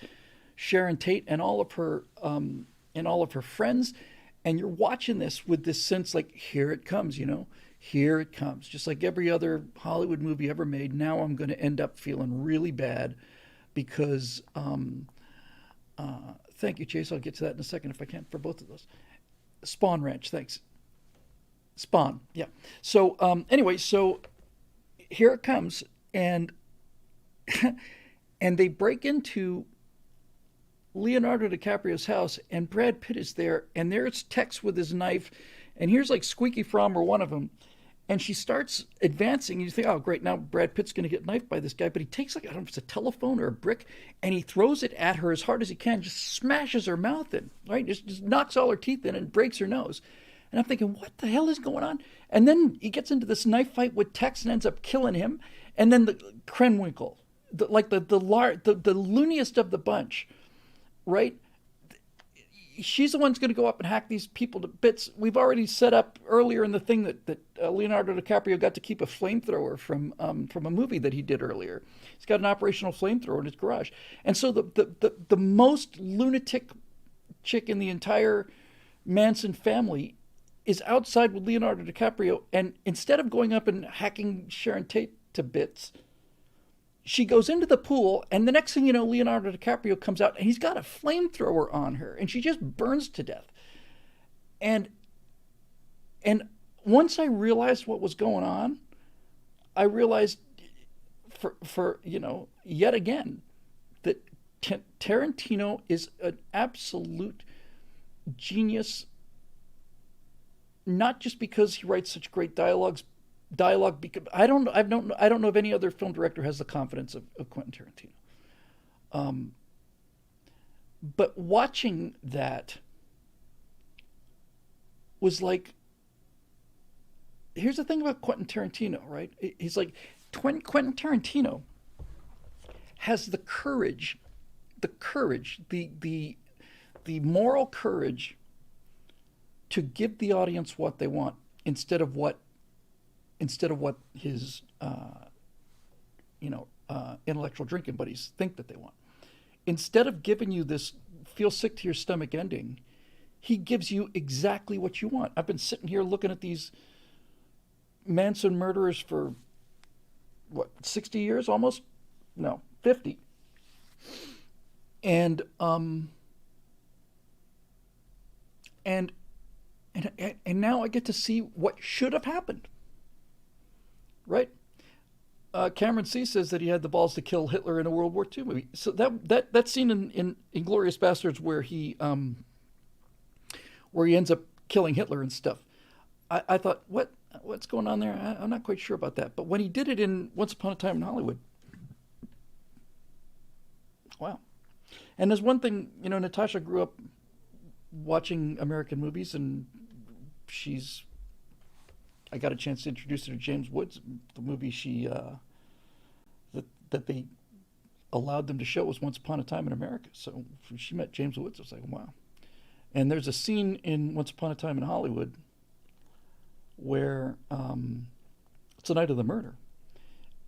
Sharon Tate and all of her friends, and you're watching this with this sense like, here it comes, here it comes. Just like every other Hollywood movie ever made, now I'm going to end up feeling really bad because, thank you, Chase. I'll get to that in a second if I can for both of those. Spawn Ranch, thanks. Spawn, yeah. So anyway, so here it comes, and and they break into Leonardo DiCaprio's house, and Brad Pitt is there, and there's Tex with his knife, and here's like Squeaky Fromm or one of them, and she starts advancing, and you think, oh, great, now Brad Pitt's going to get knifed by this guy, but he takes I don't know if it's a telephone or a brick, and he throws it at her as hard as he can, just smashes her mouth in, right? Just knocks all her teeth in and breaks her nose. And I'm thinking, what the hell is going on? And then he gets into this knife fight with Tex and ends up killing him. And then the Krenwinkel, the looniest of the bunch, right? She's the one who's going to go up and hack these people to bits. We've already set up earlier in the thing that Leonardo DiCaprio got to keep a flamethrower from a movie that he did earlier. He's got an operational flamethrower in his garage. And so the most lunatic chick in the entire Manson family is outside with Leonardo DiCaprio, and instead of going up and hacking Sharon Tate to bits, she goes into the pool, and the next thing you know, Leonardo DiCaprio comes out, and he's got a flamethrower on her, and she just burns to death. And once I realized what was going on, I realized for yet again that Tarantino is an absolute genius, not just because he writes such great dialogues, dialogue. Because I don't know if any other film director has the confidence of Quentin Tarantino. Um, but watching that was like, here's the thing about Quentin Tarantino, right? He's like, Quentin Tarantino has the moral courage to give the audience what they want instead of what his intellectual drinking buddies think that they want. Instead of giving you this feel sick to your stomach ending, he gives you exactly what you want. I've been sitting here looking at these Manson murderers for what, 60 years almost? No, 50. And and and now I get to see what should have happened, right? Cameron C says that he had the balls to kill Hitler in a World War II movie. So that scene in Inglourious Bastards where he ends up killing Hitler and stuff. I thought, what's going on there? I'm not quite sure about that. But when he did it in Once Upon a Time in Hollywood, wow. And there's one thing, Natasha grew up watching American movies, and I got a chance to introduce her to James Woods. The movie that they allowed them to show was Once Upon a Time in America. So she met James Woods. I was like, wow. And there's a scene in Once Upon a Time in Hollywood where it's the night of the murder,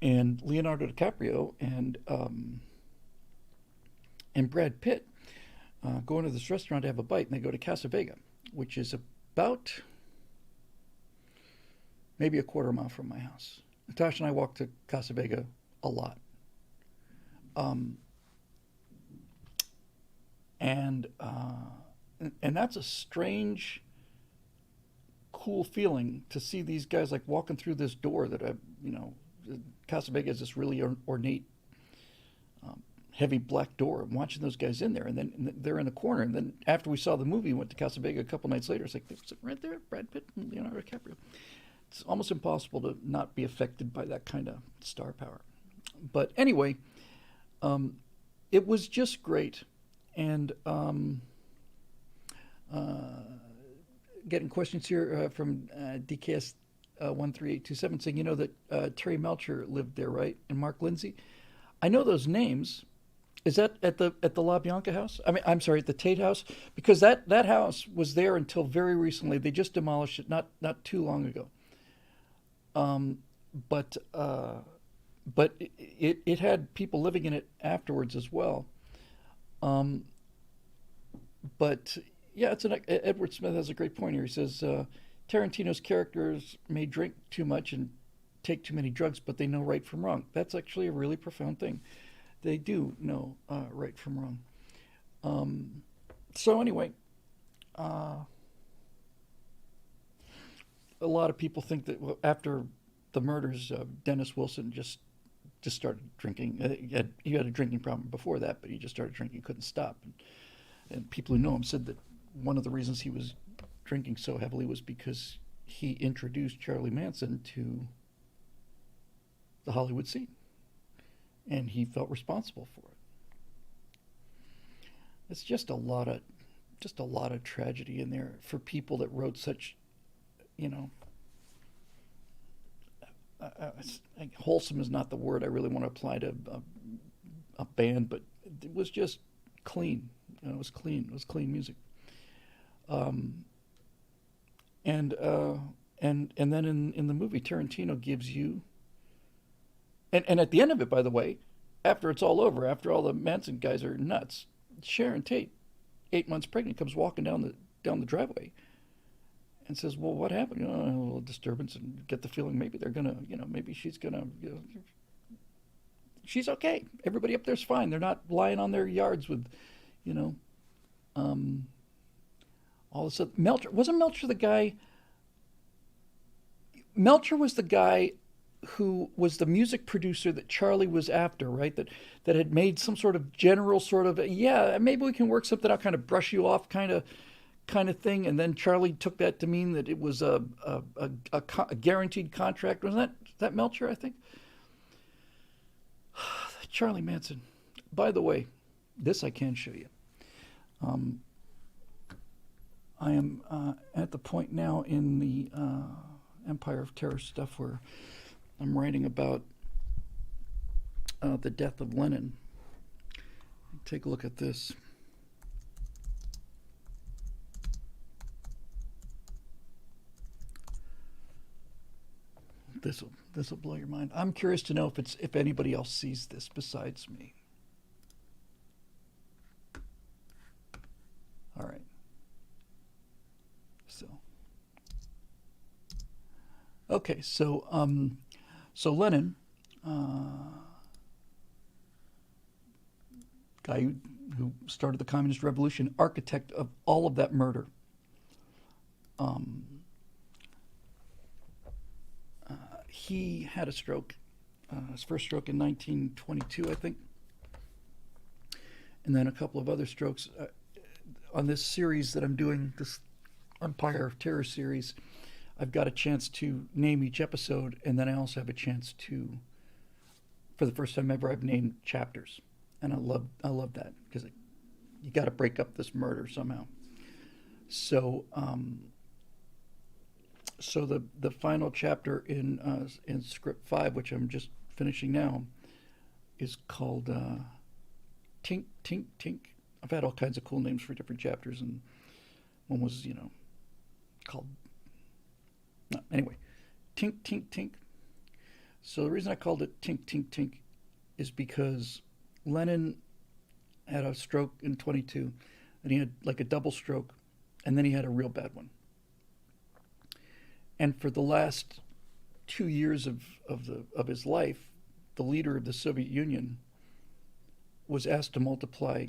and Leonardo DiCaprio and Brad Pitt go into this restaurant to have a bite, and they go to Casa Vega, which is about maybe a quarter mile from my house. Natasha and I walk to Casa Vega a lot. Um, and that's a strange, cool feeling to see these guys like walking through this door that Casa Vega is this really ornate, heavy black door. I'm watching those guys in there, and then they're in the corner. And then after we saw the movie, we went to Casa Vega a couple nights later. It's like, they're sitting right there, Brad Pitt and Leonardo DiCaprio. It's almost impossible to not be affected by that kind of star power. But anyway, it was just great. And getting questions here from DKS 13827 saying, that Terry Melcher lived there, right? And Mark Lindsay. I know those names. Is that at the La Bianca house? I mean, I'm sorry, at the Tate house, because that house was there until very recently. They just demolished it not too long ago. But it had people living in it afterwards as well. But yeah, Edward Smith has a great point here. He says Tarantino's characters may drink too much and take too many drugs, but they know right from wrong. That's actually a really profound thing. They do know right from wrong. So anyway, a lot of people think that after the murders, Dennis Wilson just started drinking. He had a drinking problem before that, but he just started drinking, couldn't stop. And people who know him said that one of the reasons he was drinking so heavily was because he introduced Charlie Manson to the Hollywood scene, and he felt responsible for it. It's just a lot of tragedy in there for people that wrote such, wholesome is not the word I really want to apply to a band, but it was just clean. It was clean. It was clean music. And then in the movie, Tarantino gives you, and at the end of it, by the way, after it's all over, after all the Manson guys are nuts, Sharon Tate, 8 months pregnant, comes walking down the driveway and says, "Well, what happened? A little disturbance," and get the feeling maybe they're gonna, maybe she's gonna, she's okay. Everybody up there's fine. They're not lying on their yards with, all of a sudden. Melcher the guy? Melcher was the guy who was the music producer that Charlie was after, right? That had made some sort of general sort of, yeah, maybe we can work something out, kind of brush you off kind kind of thing, and then Charlie took that to mean that it was a guaranteed contract. Was that Melcher? I think. Charlie Manson. By the way, this I can show you. I am at the point now in the Empire of Terror stuff where I'm writing about the death of Lenin. Take a look at this. This will blow your mind. I'm curious to know if anybody else sees this besides me. All right. Okay, so Lenin, guy who started the communist revolution, architect of all of that murder. He had a stroke, his first stroke in 1922, I think, and then a couple of other strokes. On this series that I'm doing, this Empire of Terror series, I've got a chance to name each episode, and then I also have a chance to, for the first time ever, I've named chapters, and I love that because you got to break up this murder somehow. So, the final chapter in script 5, which I'm just finishing now, is called Tink Tink Tink. I've had all kinds of cool names for different chapters, and one was called. No, anyway, Tink Tink Tink. So the reason I called it Tink Tink Tink is because Lenin had a stroke in 22, and he had like a double stroke, and then he had a real bad one. And for the last 2 years of his life, the leader of the Soviet Union was asked to multiply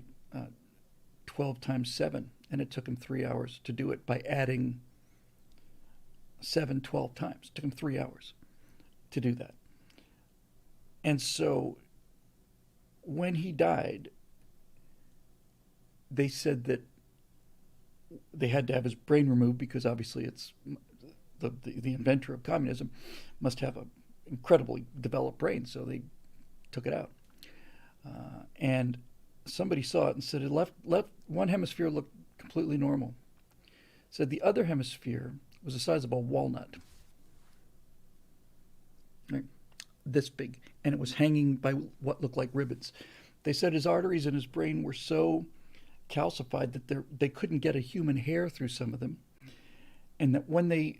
12 times 7, and it took him 3 hours to do it by adding 7 12 times. It took him 3 hours to do that. And so when he died, they said that they had to have his brain removed because obviously it's the inventor of communism must have an incredibly developed brain, so they took it out. And somebody saw it and said it left one hemisphere looked completely normal. Said the other hemisphere was the size of a walnut, right? This big, and it was hanging by what looked like ribbons. They said his arteries in his brain were so calcified that they couldn't get a human hair through some of them, and that when they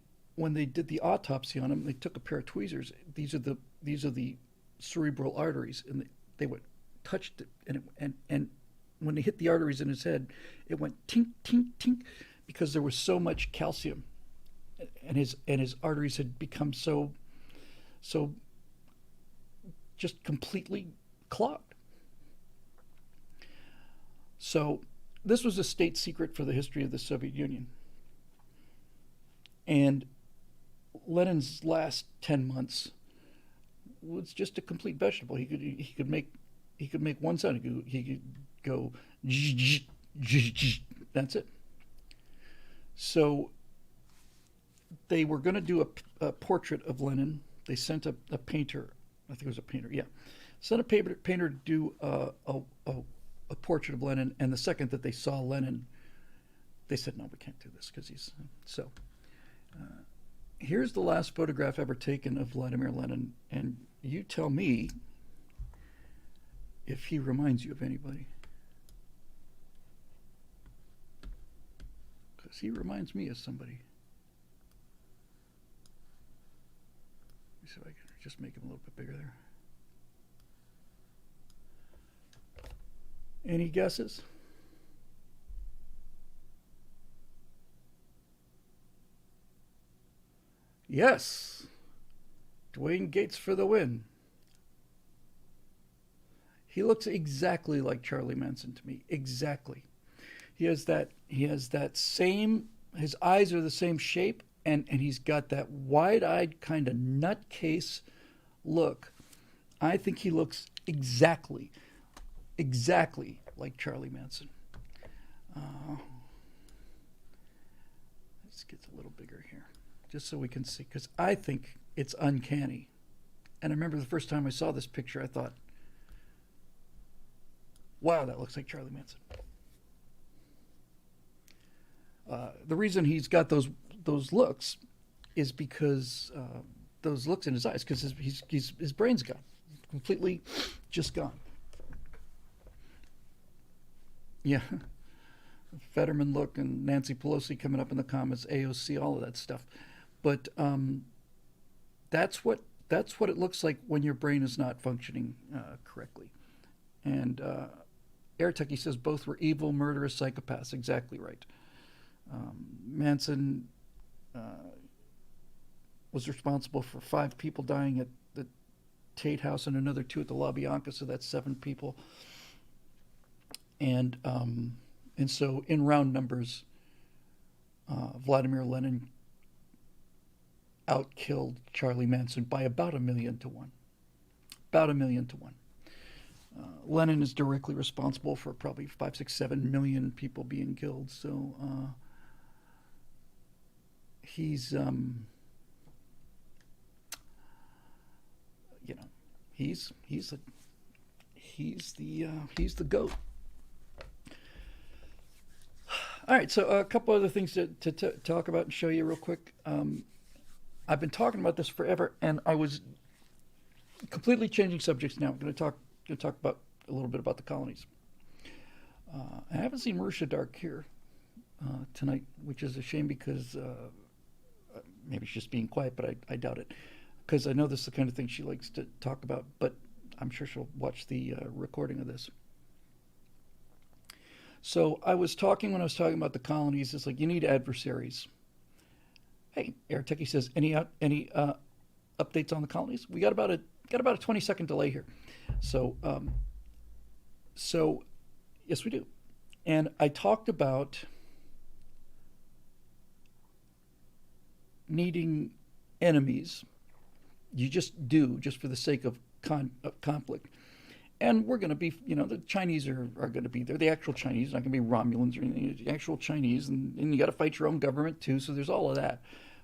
did the autopsy on him, they took a pair of tweezers. These are the cerebral arteries, and they went touched it, and when they hit the arteries in his head, it went tink tink tink because there was so much calcium, and his arteries had become so just completely clogged. So this was a state secret for the history of the Soviet Union. And Lenin's last 10 months was just a complete vegetable. He could make one sound. He could go that's it. So they were going to do a portrait of Lenin. They sent a painter. I think it was a painter. Yeah, sent a painter to do a portrait of Lenin. And the second that they saw Lenin, they said, "No, we can't do this because he's so." Here's the last photograph ever taken of Vladimir Lenin, and you tell me if he reminds you of anybody. Because he reminds me of somebody. Let me see if I can just make him a little bit bigger there. Any guesses? Yes. Dwayne Gates for the win. He looks exactly like Charlie Manson to me. Exactly. He has that same, his eyes are the same shape, and he's got that wide-eyed kind of nutcase look. I think he looks exactly like Charlie Manson. Gets a little bigger here, just so we can see, because I think it's uncanny. And I remember the first time I saw this picture, I thought, wow, that looks like Charlie Manson. The reason he's got those looks is because those looks in his eyes, because his brain's gone, completely just gone. Yeah. Fetterman look and Nancy Pelosi coming up in the comments, AOC, all of that stuff. But that's what it looks like when your brain is not functioning correctly. And Air Techie says both were evil, murderous psychopaths. Exactly right. Manson was responsible for 5 people dying at the Tate House and another 2 at the La Bianca, so that's 7 people. And so in round numbers, Vladimir Lenin outkilled Charlie Manson by about 1,000,000 to 1. About 1,000,000 to 1. Lenin is directly responsible for probably 5, 6, 7 million people being killed. So he's, he's the GOAT. All right, so a couple other things to talk about and show you real quick. I've been talking about this forever, and I was completely changing subjects now. I'm going to talk about a little bit about the colonies. I haven't seen Marusha Dark here tonight, which is a shame because maybe she's just being quiet, but I doubt it, because I know this is the kind of thing she likes to talk about, but I'm sure she'll watch the recording of this. So when I was talking about the colonies, it's like you need adversaries. Hey, Air Techie says, any updates on the colonies? We got about a 20-second delay here. So yes, we do. And I talked about needing enemies. You just do, just for the sake of conflict. And we're going to be, the Chinese are going to be there. The actual Chinese, not going to be Romulans or anything. The actual Chinese, and you got to fight your own government too. So there's all of that.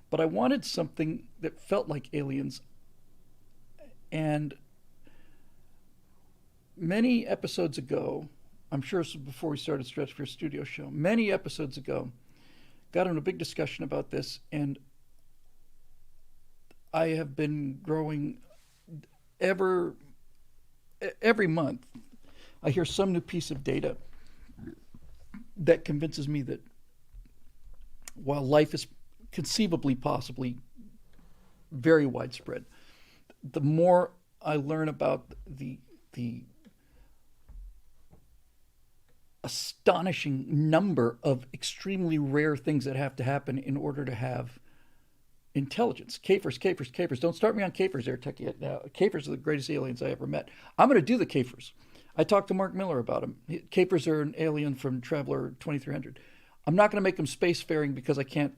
But I wanted something that felt like aliens. And many episodes ago, I'm sure this was before we started Stratosphere Studio Show, many episodes ago, got in a big discussion about this, and I have been growing every month. I hear some new piece of data that convinces me that while life is conceivably, possibly very widespread, the more I learn about the astonishing number of extremely rare things that have to happen in order to have intelligence. Kafers. Don't start me on Kafers there, Techie. Now, Kafers are the greatest aliens I ever met. I'm going to do the Kafers. I talked to Mark Miller about them. Kafers are an alien from Traveler 2300. I'm not going to make them spacefaring because I can't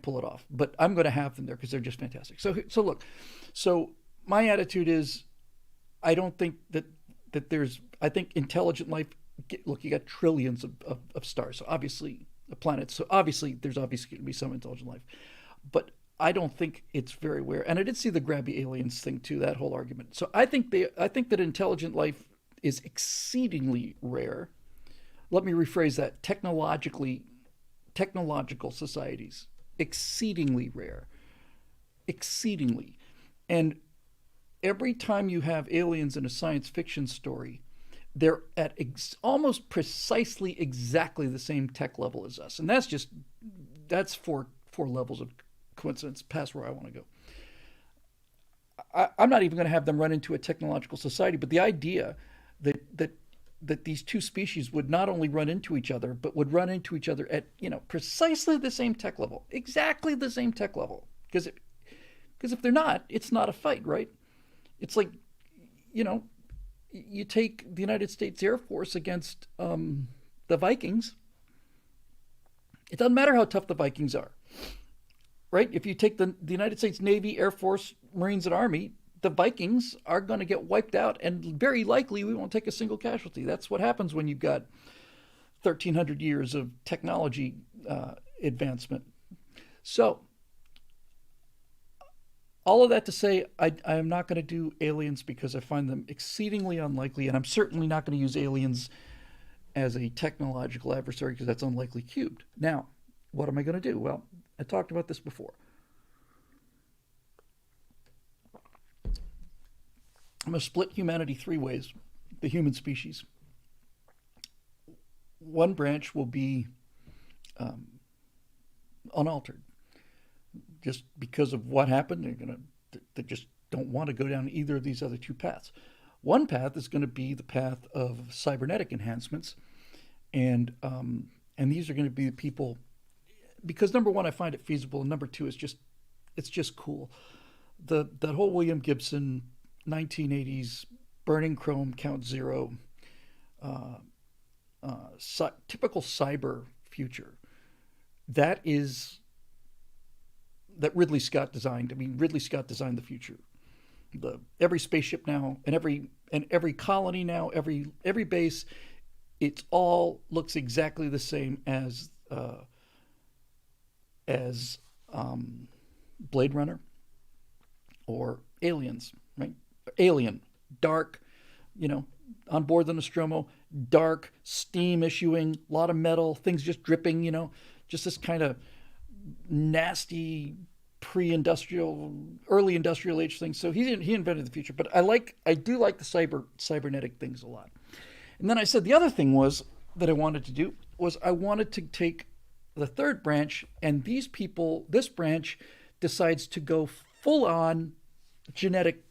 pull it off, but I'm going to have them there because they're just fantastic. So look, my attitude is, I don't think that there's, I think intelligent life, look, you got trillions of stars, so obviously planets, so obviously there's going to be some intelligent life, but I don't think it's very rare. And I did see the grabby aliens thing too, that whole argument. So I think that intelligent life is exceedingly rare. Let me rephrase that. Technological societies, exceedingly rare. Exceedingly. And every time you have aliens in a science fiction story, they're at almost precisely exactly the same tech level as us. And that's four levels of coincidence past where I want to go. I'm not even going to have them run into a technological society, but the idea that these two species would not only run into each other, but would run into each other at precisely the same tech level, exactly the same tech level. Because if they're not, it's not a fight, right? It's like, you take the United States Air Force against the Vikings. It doesn't matter how tough the Vikings are. Right? If you take the United States Navy, Air Force, Marines, and Army, the Vikings are going to get wiped out, and very likely we won't take a single casualty. That's what happens when you've got 1,300 years of technology advancement. So, all of that to say, I am not going to do aliens because I find them exceedingly unlikely, and I'm certainly not going to use aliens as a technological adversary because that's unlikely cubed. Now, what am I going to do? Well, I talked about this before. I'm going to split humanity three ways, the human species. One branch will be um, unaltered, just because of what happened. They just don't want to go down either of these other two paths. One path is going to be the path of cybernetic enhancements, and these are going to be the people because number one, I find it feasible, and number two, it's just cool. That whole William Gibson 1980s burning chrome count zero uh, typical cyber future that is that Ridley Scott designed. I mean, Ridley Scott designed the future. The every spaceship now and every colony now, every base, it all looks exactly the same as Blade Runner or Aliens, right? Alien, dark, you know, on board the Nostromo, dark, steam issuing, a lot of metal, things just dripping, just this kind of nasty pre-industrial, early industrial age thing. So he invented the future, but I do like the cybernetic things a lot. And then I said the other thing was that I wanted to do was I wanted to take the third branch, and this branch decides to go full on genetic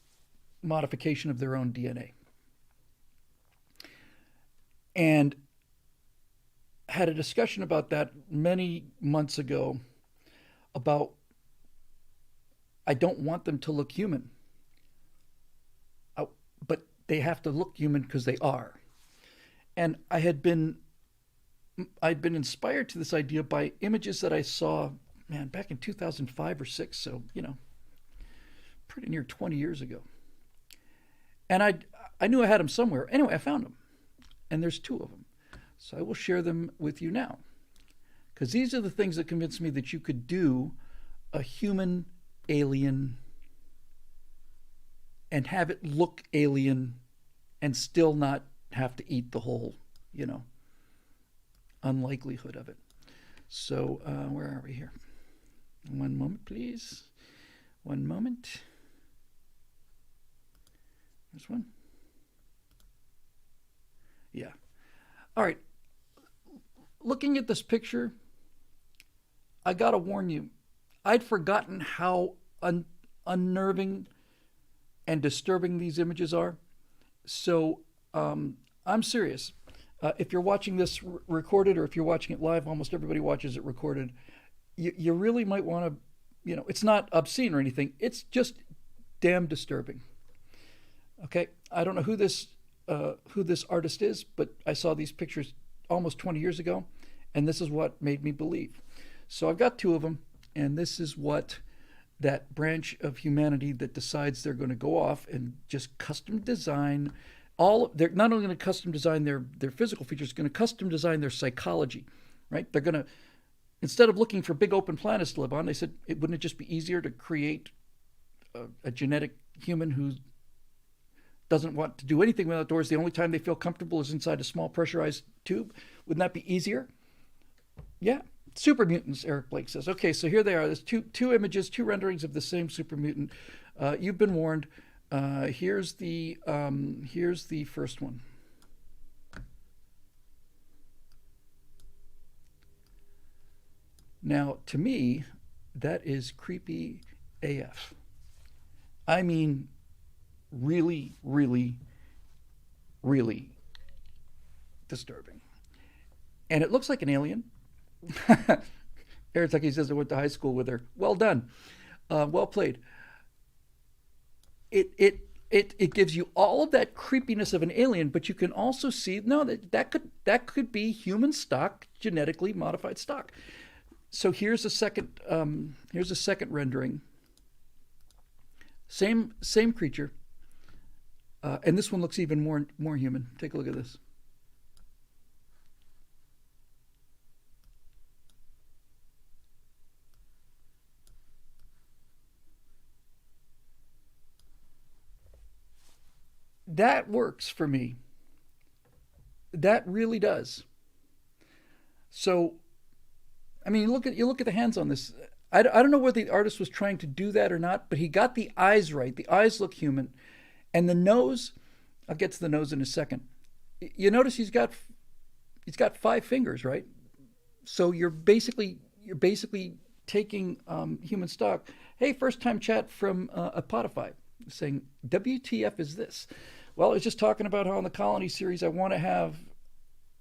modification of their own DNA. And had a discussion about that many months ago about I don't want them to look human. But they have to look human because they are. And I'd been inspired to this idea by images that I saw, man, back in 2005 or 6, so, pretty near 20 years ago. And I knew I had them somewhere. Anyway, I found them. And there's two of them. So I will share them with you now. Because these are the things that convinced me that you could do a human alien and have it look alien and still not have to eat the whole, unlikelihood of it. So where are we here? One moment, please. One moment. This one. Yeah. All right. Looking at this picture, I got to warn you, I'd forgotten how unnerving and disturbing these images are. So I'm serious. If you're watching this recorded or if you're watching it live, almost everybody watches it recorded. You really might want to, it's not obscene or anything. It's just damn disturbing. Okay, I don't know who this artist is, but I saw these pictures almost 20 years ago, and this is what made me believe. So I've got two of them, and this is what that branch of humanity that decides they're going to go off and just custom design they're not only going to custom design their physical features, going to custom design their psychology, right? They're going to, instead of looking for big open planets to live on, they said, wouldn't it just be easier to create a genetic human who doesn't want to do anything outdoors? The only time they feel comfortable is inside a small pressurized tube. Wouldn't that be easier? Yeah. Super mutants, Eric Blake says. Okay, so here they are. There's two images, two renderings of the same super mutant. You've been warned. Here's the first one. Now, to me, that is creepy AF. I mean, really, really, really disturbing. And it looks like an alien. Eric Tucky says I went to high school with her. Well done. Well played. It gives you all of that creepiness of an alien, but you can also see that could be human stock, genetically modified stock. So here's a second rendering. Same creature, and this one looks even more human. Take a look at this. that works for me. That really does. So, I mean, you look at the hands on this. I don't know whether the artist was trying to do that or not, but he got the eyes right. The eyes look human, and the nose. I'll get to the nose in a second. You notice he's got 5 fingers, right? So you're basically taking human stock. Hey, first time chat from a Spotify saying, WTF is this? Well, I was just talking about how in the Colony series I want to have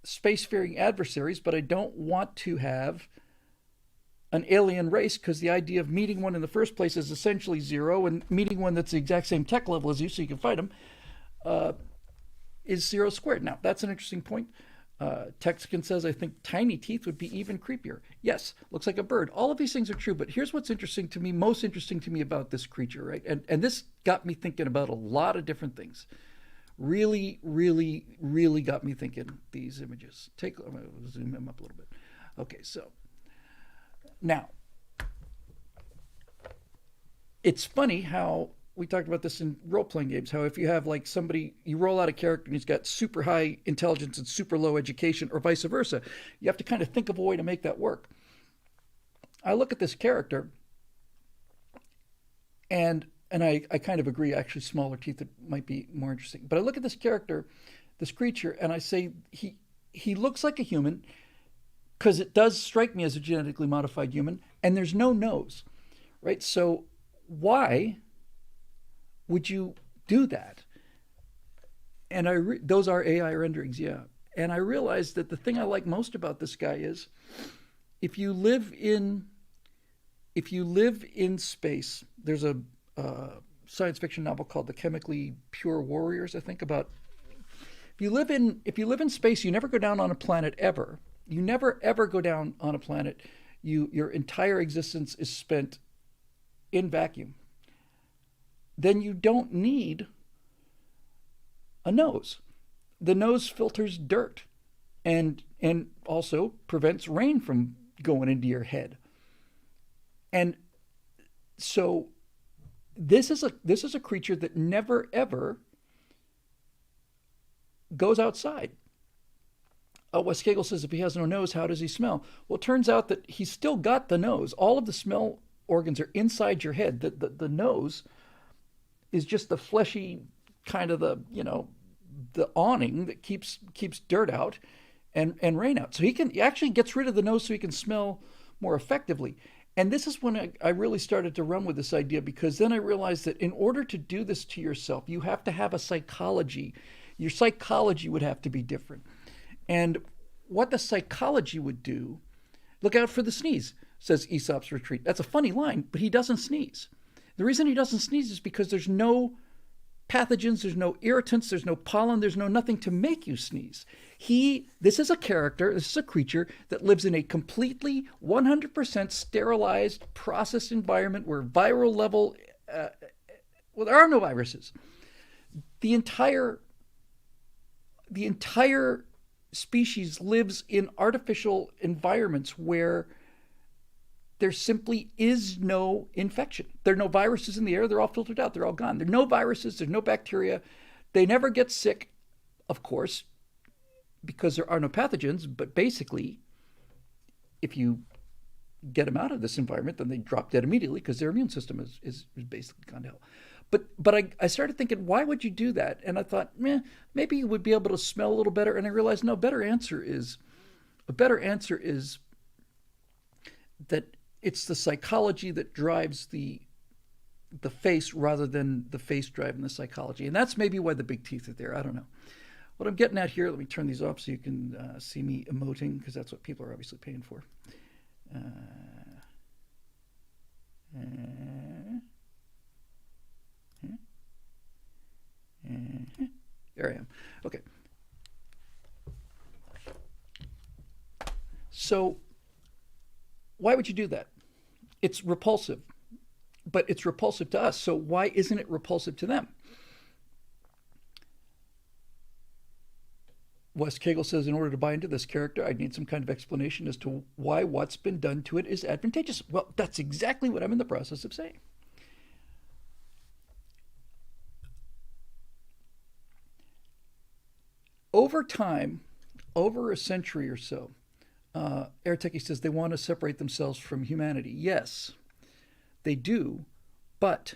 spacefaring adversaries, but I don't want to have an alien race because the idea of meeting one in the first place is essentially zero, and meeting one that's the exact same tech level as you so you can fight them is 0 squared. Now, that's an interesting point. Texican says, I think tiny teeth would be even creepier. Yes, looks like a bird. All of these things are true, but here's what's interesting to me, most interesting to me about this creature, right? And this got me thinking about a lot of different things. Really, really, really got me thinking, these images. I'm going to zoom them up a little bit. Okay, so now, it's funny how we talked about this in role-playing games, how if you have like somebody, you roll out a character and he's got super high intelligence and super low education, or vice versa, you have to kind of think of a way to make that work. I look at this character, and I kind of agree, actually smaller teeth might be more interesting. But I look at this character, this creature, and I say he looks like a human, because it does strike me as a genetically modified human, and there's no nose, right? So why would you do that? And those are AI renderings, yeah. And I realized that the thing I like most about this guy is if you live in space, there's a science fiction novel called The Chemically Pure Warriors, I think, about if you live in space, you never go down on a planet ever. You never ever go down on a planet. Your entire existence is spent in vacuum. Then you don't need a nose. The nose filters dirt and also prevents rain from going into your head. And so this is a creature that never ever goes outside. Wes Cagle says if he has no nose, how does he smell? Well, it turns out that he's still got the nose. All of the smell organs are inside your head. The nose is just the fleshy kind of the awning that keeps dirt out and rain out. So he actually gets rid of the nose so he can smell more effectively. And this is when I really started to run with this idea, because then I realized that in order to do this to yourself, you have to have a psychology. Your psychology would have to be different. And what the psychology would do, look out for the sneeze, says Aesop's Retreat. That's a funny line, but he doesn't sneeze. The reason he doesn't sneeze is because there's no pathogens, there's no irritants, there's no pollen, there's no nothing to make you sneeze. This is a character, this is a creature that lives in a completely 100% sterilized, processed environment where viral level, well, there are no viruses. The entire species lives in artificial environments where there simply is no infection. There are no viruses in the air. They're all filtered out. They're all gone. There are no viruses. There's no bacteria. They never get sick, of course, because there are no pathogens. But basically, if you get them out of this environment, then they drop dead immediately because their immune system is basically gone to hell. But I started thinking, why would you do that? And I thought, maybe you would be able to smell a little better. And I realized, no, a better answer is that it's the psychology that drives the face rather than the face driving the psychology. And that's maybe why the big teeth are there. I don't know. What I'm getting at here, let me turn these off so you can see me emoting, because that's what people are obviously paying for. There I am. Okay. So why would you do that? It's repulsive, but it's repulsive to us. So why isn't it repulsive to them? Wes Cagle says, in order to buy into this character, I'd need some kind of explanation as to why what's been done to it is advantageous. Well, that's exactly what I'm in the process of saying. over time, over a century or so, Airteki says they want to separate themselves from humanity. Yes, they do, but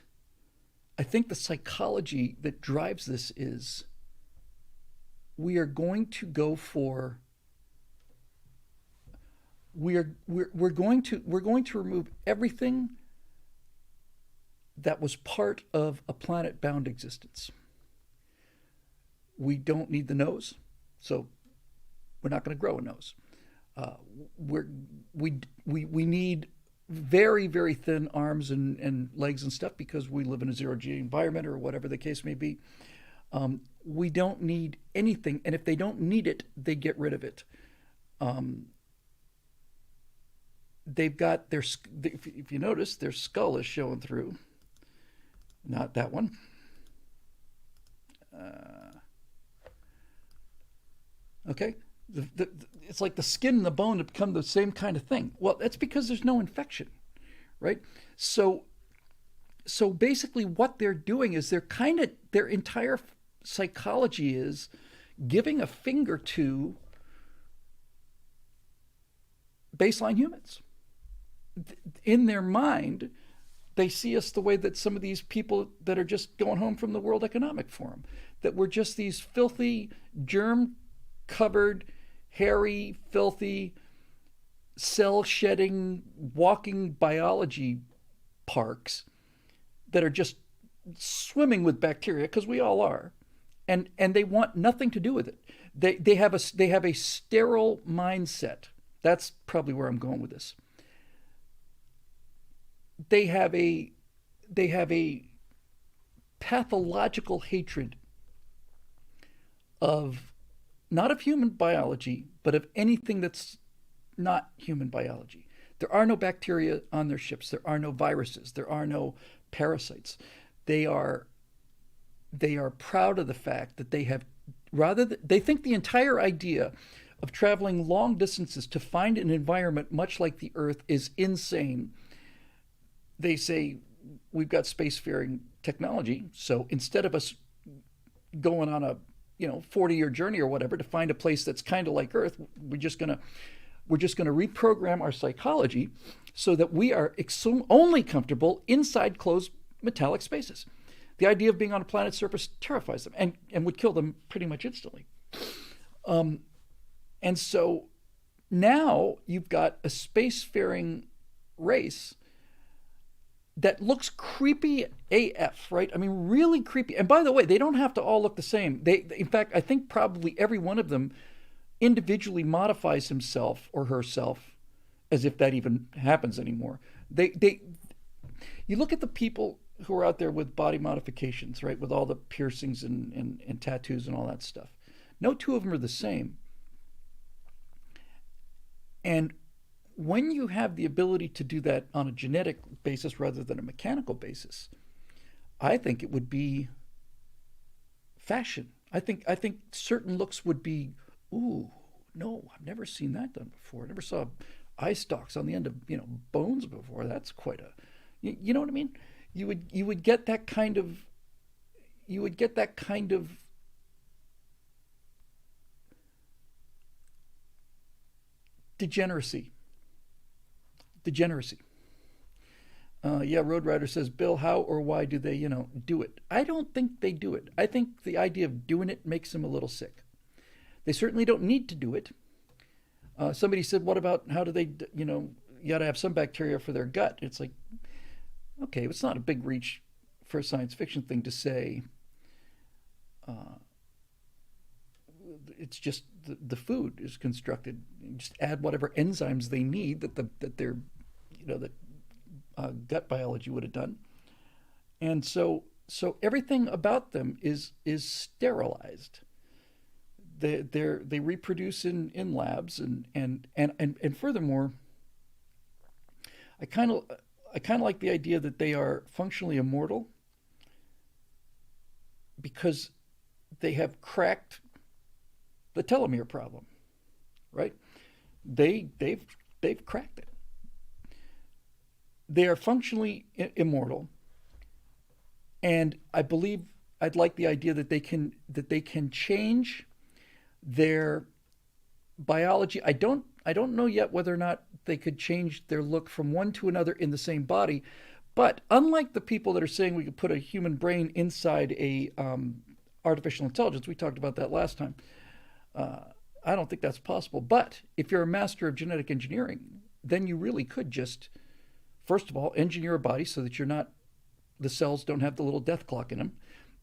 I think the psychology that drives this is we are going to go for we're going to remove everything that was part of a planet bound existence. We don't need the nose, so we're not going to grow a nose. Uh, we're, we need very, very thin arms and legs and stuff because we live in a zero G environment or whatever the case may be. We don't need anything, and if they don't need it, they get rid of it. Um, they've got their, if you notice, their skull is showing through. Not that one. Uh, okay. It's like the skin and the bone have become the same kind of thing. Well, that's because there's no infection, right? So, so basically, what they're doing is their entire psychology is giving a finger to baseline humans. In their mind, they see us the way that some of these people that are just going home from the World Economic Forum, that we're just these filthy, germ covered, hairy, filthy, cell shedding, walking biology parks that are just swimming with bacteria, because we all are. And they want nothing to do with it. They have a sterile mindset. That's probably where I'm going with this. They have a they have a pathological hatred of not of human biology, but of anything that's not human biology. There are no bacteria on their ships. There are no viruses. There are no parasites. They are they are proud of the fact that they have they think the entire idea of traveling long distances to find an environment much like the Earth is insane. They say we've got spacefaring technology, so instead of us going on a 40-year journey or whatever to find a place that's kind of like Earth, we're just gonna reprogram our psychology so that we are only comfortable inside closed metallic spaces. The idea of being on a planet's surface terrifies them and would kill them pretty much instantly. Um, and so now you've got a spacefaring race that looks creepy AF, right? I mean, really creepy. And by the way, they don't have to all look the same. In fact, I think probably every one of them individually modifies himself or herself, as if that even happens anymore. You look at the people who are out there with body modifications, right, with all the piercings and tattoos and all that stuff. No two of them are the same. And when you have the ability to do that on a genetic basis rather than a mechanical basis, I think it would be fashion. I think certain looks would be, ooh, no, I've never seen that done before. I never saw eye stalks on the end of bones before. That's quite a, you know what I mean? You would get that kind of degeneracy. Degeneracy. Yeah, Road Rider says, Bill, how or why do they, do it? I don't think they do it. I think the idea of doing it makes them a little sick. They certainly don't need to do it. Somebody said, what about how do they, you got to have some bacteria for their gut. It's like, okay, it's not a big reach for a science fiction thing to say. Uh, it's just the food is constructed. You just add whatever enzymes they need that their that gut biology would have done, and so everything about them is sterilized. They reproduce in labs and furthermore, I kind of like the idea that they are functionally immortal because they have cracked the telomere problem, right? They've cracked it. They are functionally immortal, and I believe I'd like the idea that they can change Their biology, I don't know yet whether or not they could change their look from one to another in the same body. But unlike the people that are saying we could put a human brain inside a artificial intelligence, we talked about that last time. Uh, I don't think that's possible. But if you're a master of genetic engineering, then you really could just, first of all, engineer a body so that you're not, the cells don't have the little death clock in them.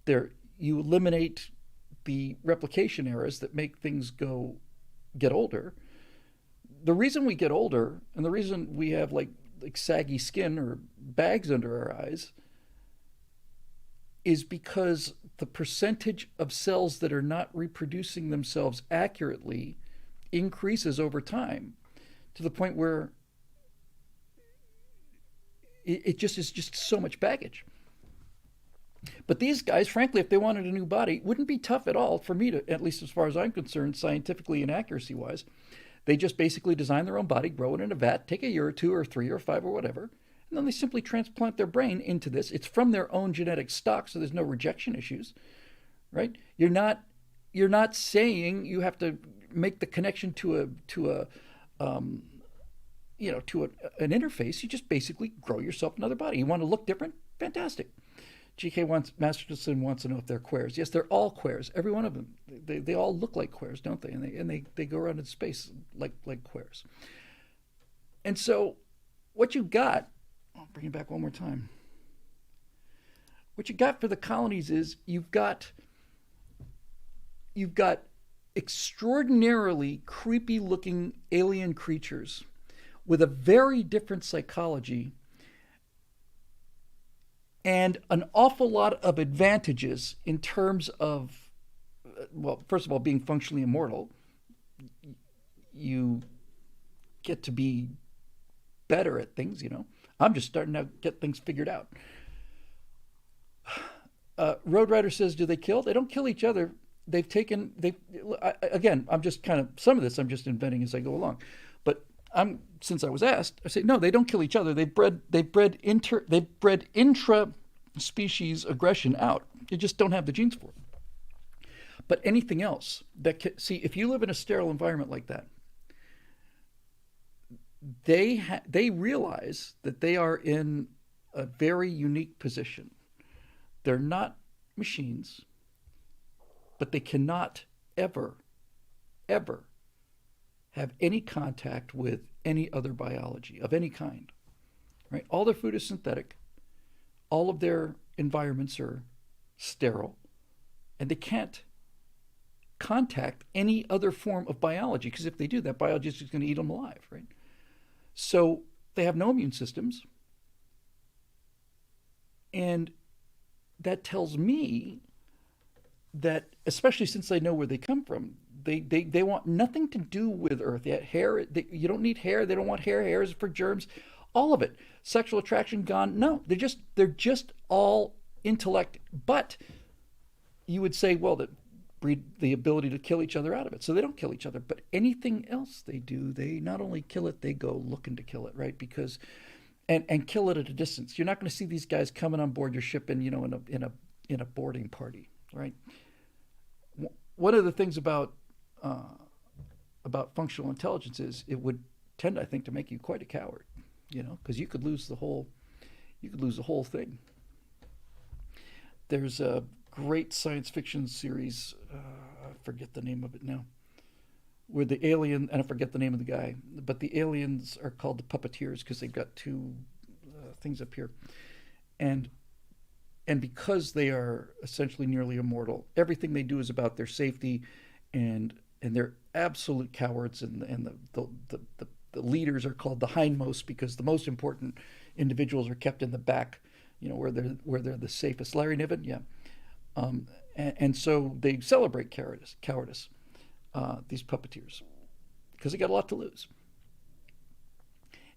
There, you eliminate the replication errors that make things get older. The reason we get older and the reason we have like saggy skin or bags under our eyes is because the percentage of cells that are not reproducing themselves accurately increases over time to the point where it just is just so much baggage. But these guys, frankly, if they wanted a new body, wouldn't be tough at all for me to, at least as far as I'm concerned, scientifically and accuracy wise. They just basically design their own body, grow it in a vat, take a year or two or three or five or whatever, and then they simply transplant their brain into this. It's from their own genetic stock, so there's no rejection issues, right? You're not saying you have to make the connection um, an interface. You just basically grow yourself another body. You want to look different? Fantastic. Masterson wants to know if they're queers. Yes, they're all queers. Every one of them. They all look like queers, don't they? And they go around in space like queers. And so what you got, I'll bring it back one more time. What you got for the colonies is you've got extraordinarily creepy looking alien creatures with a very different psychology and an awful lot of advantages in terms of, well, first of all, being functionally immortal. You get to be better at things. I'm just starting to get things figured out. Road Rider says, do they kill? They don't kill each other. Again, I'm just kind of, some of this I'm just inventing as I go along. But since I was asked, I say, no, they don't kill each other. They've bred intra species aggression out. You just don't have the genes for it. But anything else see, if you live in a sterile environment like that, they realize that they are in a very unique position. They're not machines, but they cannot ever have any contact with any other biology of any kind. Right? All their food is synthetic. All of their environments are sterile, and they can't contact any other form of biology, because if they do, that biology is just going to eat them alive, right? So they have no immune systems, and that tells me that, especially since they know where they come from, they want nothing to do with Earth. They hair. You don't need hair. They don't want hair. Hair is for germs. All of it. Sexual attraction gone. No, they're just all intellect. But you would say, well, that breed the ability to kill each other out of it. So they don't kill each other. But anything else they do, they not only kill it, they go looking to kill it, right? Because and kill it at a distance. You're not going to see these guys coming on board your ship in a boarding party, right? One of the things about functional intelligence is it would tend, I think, to make you quite a coward, because you could lose the whole thing. There's a great science fiction series, I forget the name of it now, where the alien, and I forget the name of the guy, but the aliens are called the puppeteers because they've got two things up here, and because they are essentially nearly immortal, everything they do is about their safety, and they're absolute cowards, and the leaders are called the hindmost because the most important individuals are kept in the back, where they're the safest. Larry Niven, yeah. And so they celebrate cowardice, these puppeteers, because they got a lot to lose.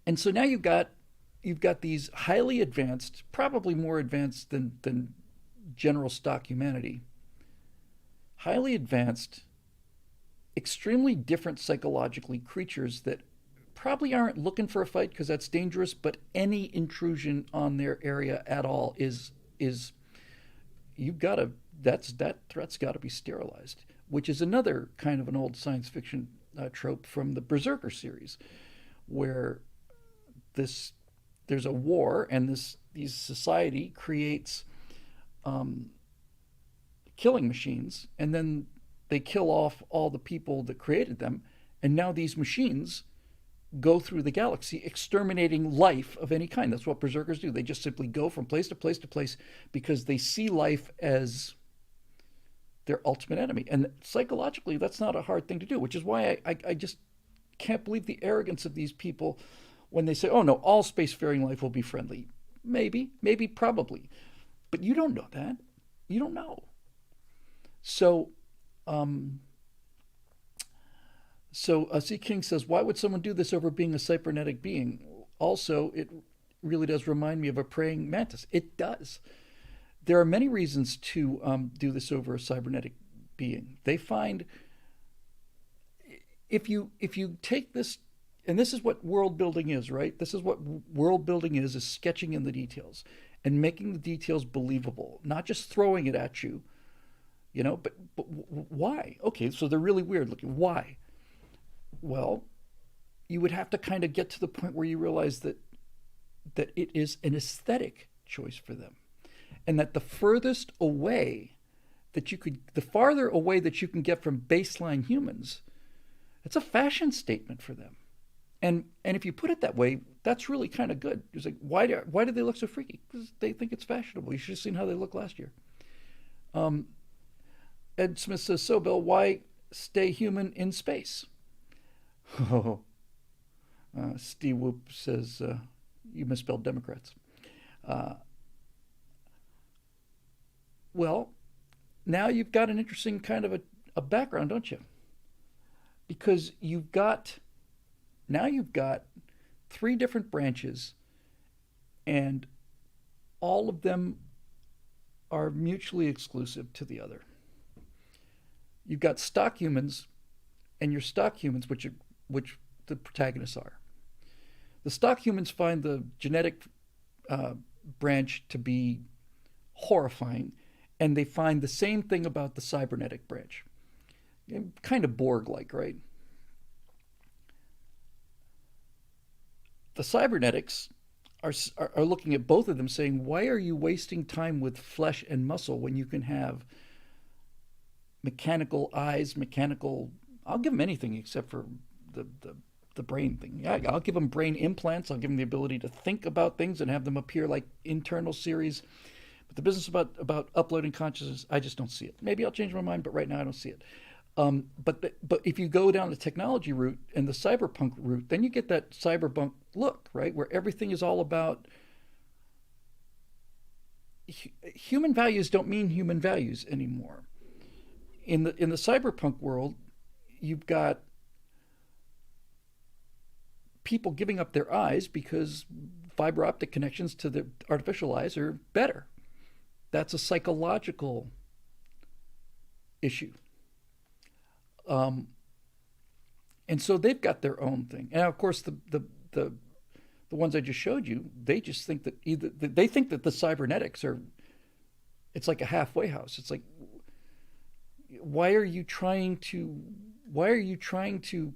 And so now you've got these highly advanced, probably more advanced than general stock humanity, highly advanced, extremely different psychologically creatures that probably aren't looking for a fight because that's dangerous, but any intrusion on their area at all is that threat's got to be sterilized. which is another kind of an old science fiction trope from the Berserker series, where this there's a war and these society creates um, killing machines, and then they kill off all the people that created them, and now these machines go through the galaxy exterminating life of any kind. That's what berserkers do. They just simply go from place to place to place because they see life as their ultimate enemy. And psychologically, that's not a hard thing to do, which is why I just can't believe the arrogance of these people when they say, oh no, all spacefaring life will be friendly. Maybe, probably. But you don't know that. You don't know. So, um, C. King says, why would someone do this over being a cybernetic being? Also, it really does remind me of a praying mantis. It does. There are many reasons to do this over a cybernetic being. They find if you take this, and this is what world building is, right? This is what world building is sketching in the details and making the details believable, not just throwing it at you, but why? Okay, so they're really weird looking. Why? Well, you would have to kind of get to the point where you realize that it is an aesthetic choice for them, and that the farther away that you can get from baseline humans, it's a fashion statement for them. And if you put it that way, that's really kind of good. It's like, why do they look so freaky? Because they think it's fashionable. You should have seen how they looked last year. Um, Ed Smith says, so Bill, why stay human in space? Oh, Steve Whoop says, you misspelled Democrats. Uh, well, now you've got an interesting kind of a background, don't you? Because you've got three different branches, and all of them are mutually exclusive to the other. You've got stock humans, and your stock humans, which the protagonists are. The stock humans find the genetic branch to be horrifying, and they find the same thing about the cybernetic branch. Kind of Borg-like, right? The cybernetics are looking at both of them saying, why are you wasting time with flesh and muscle when you can have mechanical eyes, I'll give them anything except for the brain thing. Yeah, I'll give them brain implants. I'll give them the ability to think about things and have them appear like internal series. But the business about uploading consciousness, I just don't see it. Maybe I'll change my mind, but right now I don't see it. But if you go down the technology route and the cyberpunk route, then you get that cyberpunk look, right, where everything is all about human values don't mean human values anymore. In the cyberpunk world, you've got people giving up their eyes because fiber optic connections to the artificial eyes are better. That's a psychological issue. And so they've got their own thing. And of course, the ones I just showed you, they just think that they think that the cybernetics it's like a halfway house. It's like, why are you trying to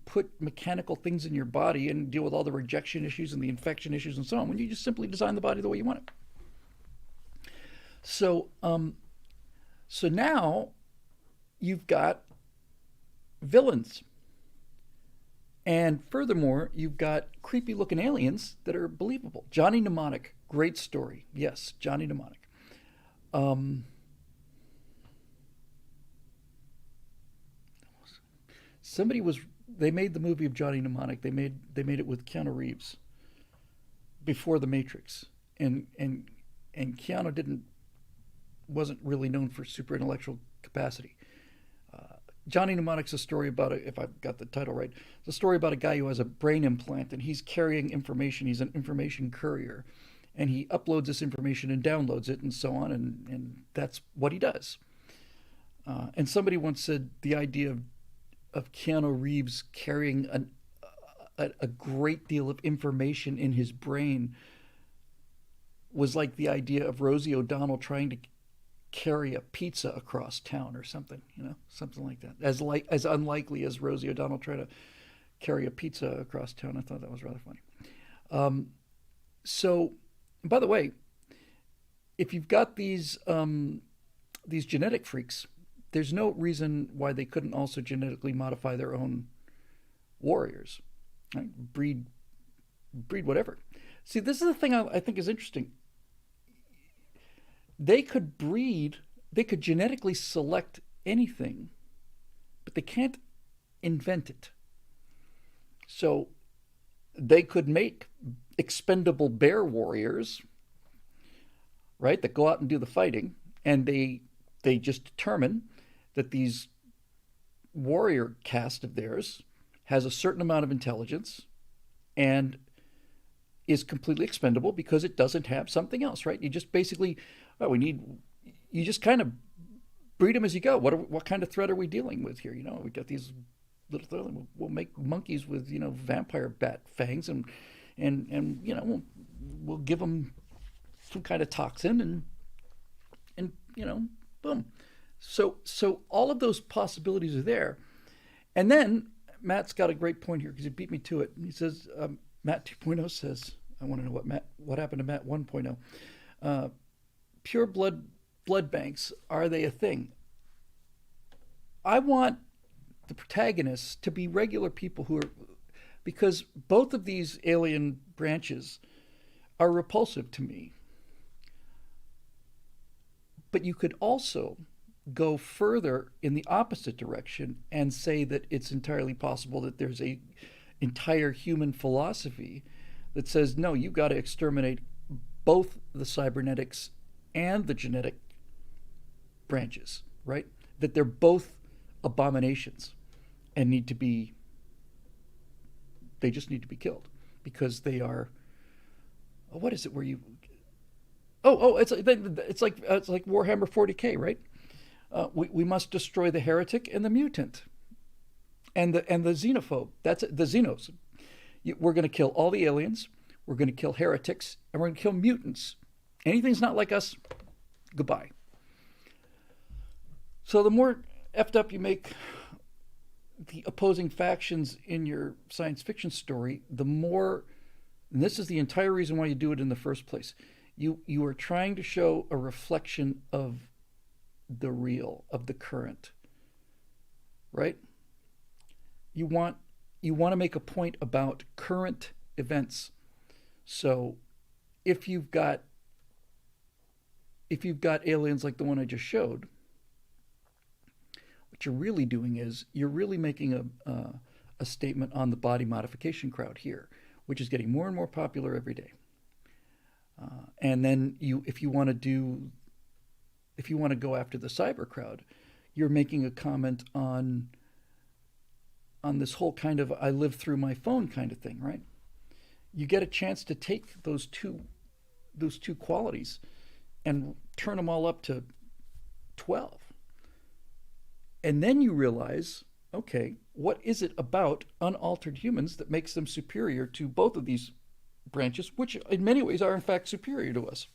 put mechanical things in your body and deal with all the rejection issues and the infection issues and so on when you just simply design the body the way you want it? So now you've got villains. And furthermore, you've got creepy looking aliens that are believable. Johnny Mnemonic, great story. Yes, Johnny Mnemonic. They made the movie of Johnny Mnemonic. They made it with Keanu Reeves before The Matrix. And Keanu wasn't really known for super intellectual capacity. Johnny Mnemonic's a story about if I've got the title right, it's a story about a guy who has a brain implant and he's carrying information. He's an information courier, and he uploads this information and downloads it and so on, and that's what he does. And somebody once said the idea of Keanu Reeves carrying a great deal of information in his brain was like the idea of Rosie O'Donnell trying to carry a pizza across town or something, something like that. As unlikely as Rosie O'Donnell trying to carry a pizza across town. I thought that was rather funny. So, by the way, if you've got these genetic freaks, there's no reason why they couldn't also genetically modify their own warriors, right? Breed whatever. See, this is the thing I think is interesting. They could genetically select anything, but they can't invent it. So they could make expendable bear warriors, right, that go out and do the fighting, and they just determine that these warrior caste of theirs has a certain amount of intelligence and is completely expendable because it doesn't have something else, right? You just basically, you just kind of breed them as you go. What kind of threat are we dealing with here? We got these little threats. We'll make monkeys with, vampire bat fangs and we'll give them some kind of toxin and boom. So all of those possibilities are there. And then Matt's got a great point here because he beat me to it. He says, Matt 2.0 says, I want to know what happened to Matt 1.0. Pure blood banks, are they a thing? I want the protagonists to be regular people because both of these alien branches are repulsive to me. But you could also go further in the opposite direction and say that it's entirely possible that there's a entire human philosophy that says, no, you've got to exterminate both the cybernetics and the genetic branches, right? That they're both abominations and they just need to be killed because they are, what is it where you, it's like Warhammer 40K, right? We must destroy the heretic and the mutant and the xenophobe. That's it, the xenos. We're going to kill all the aliens. We're going to kill heretics, and we're going to kill mutants. Anything's not like us, goodbye. So the more effed up you make the opposing factions in your science fiction story, the more, and this is the entire reason why you do it in the first place, you are trying to show a reflection of the real, of the current, right? You want to make a point about current events. So if you've got aliens like the one I just showed, what you're really doing is you're really making a statement on the body modification crowd here, which is getting more and more popular every day. And then if you want to go after the cyber crowd, you're making a comment on this whole kind of I live through my phone kind of thing, right? You get a chance to take those two qualities and turn them all up to 12. And then you realize, okay, what is it about unaltered humans that makes them superior to both of these branches, which in many ways are in fact superior to us?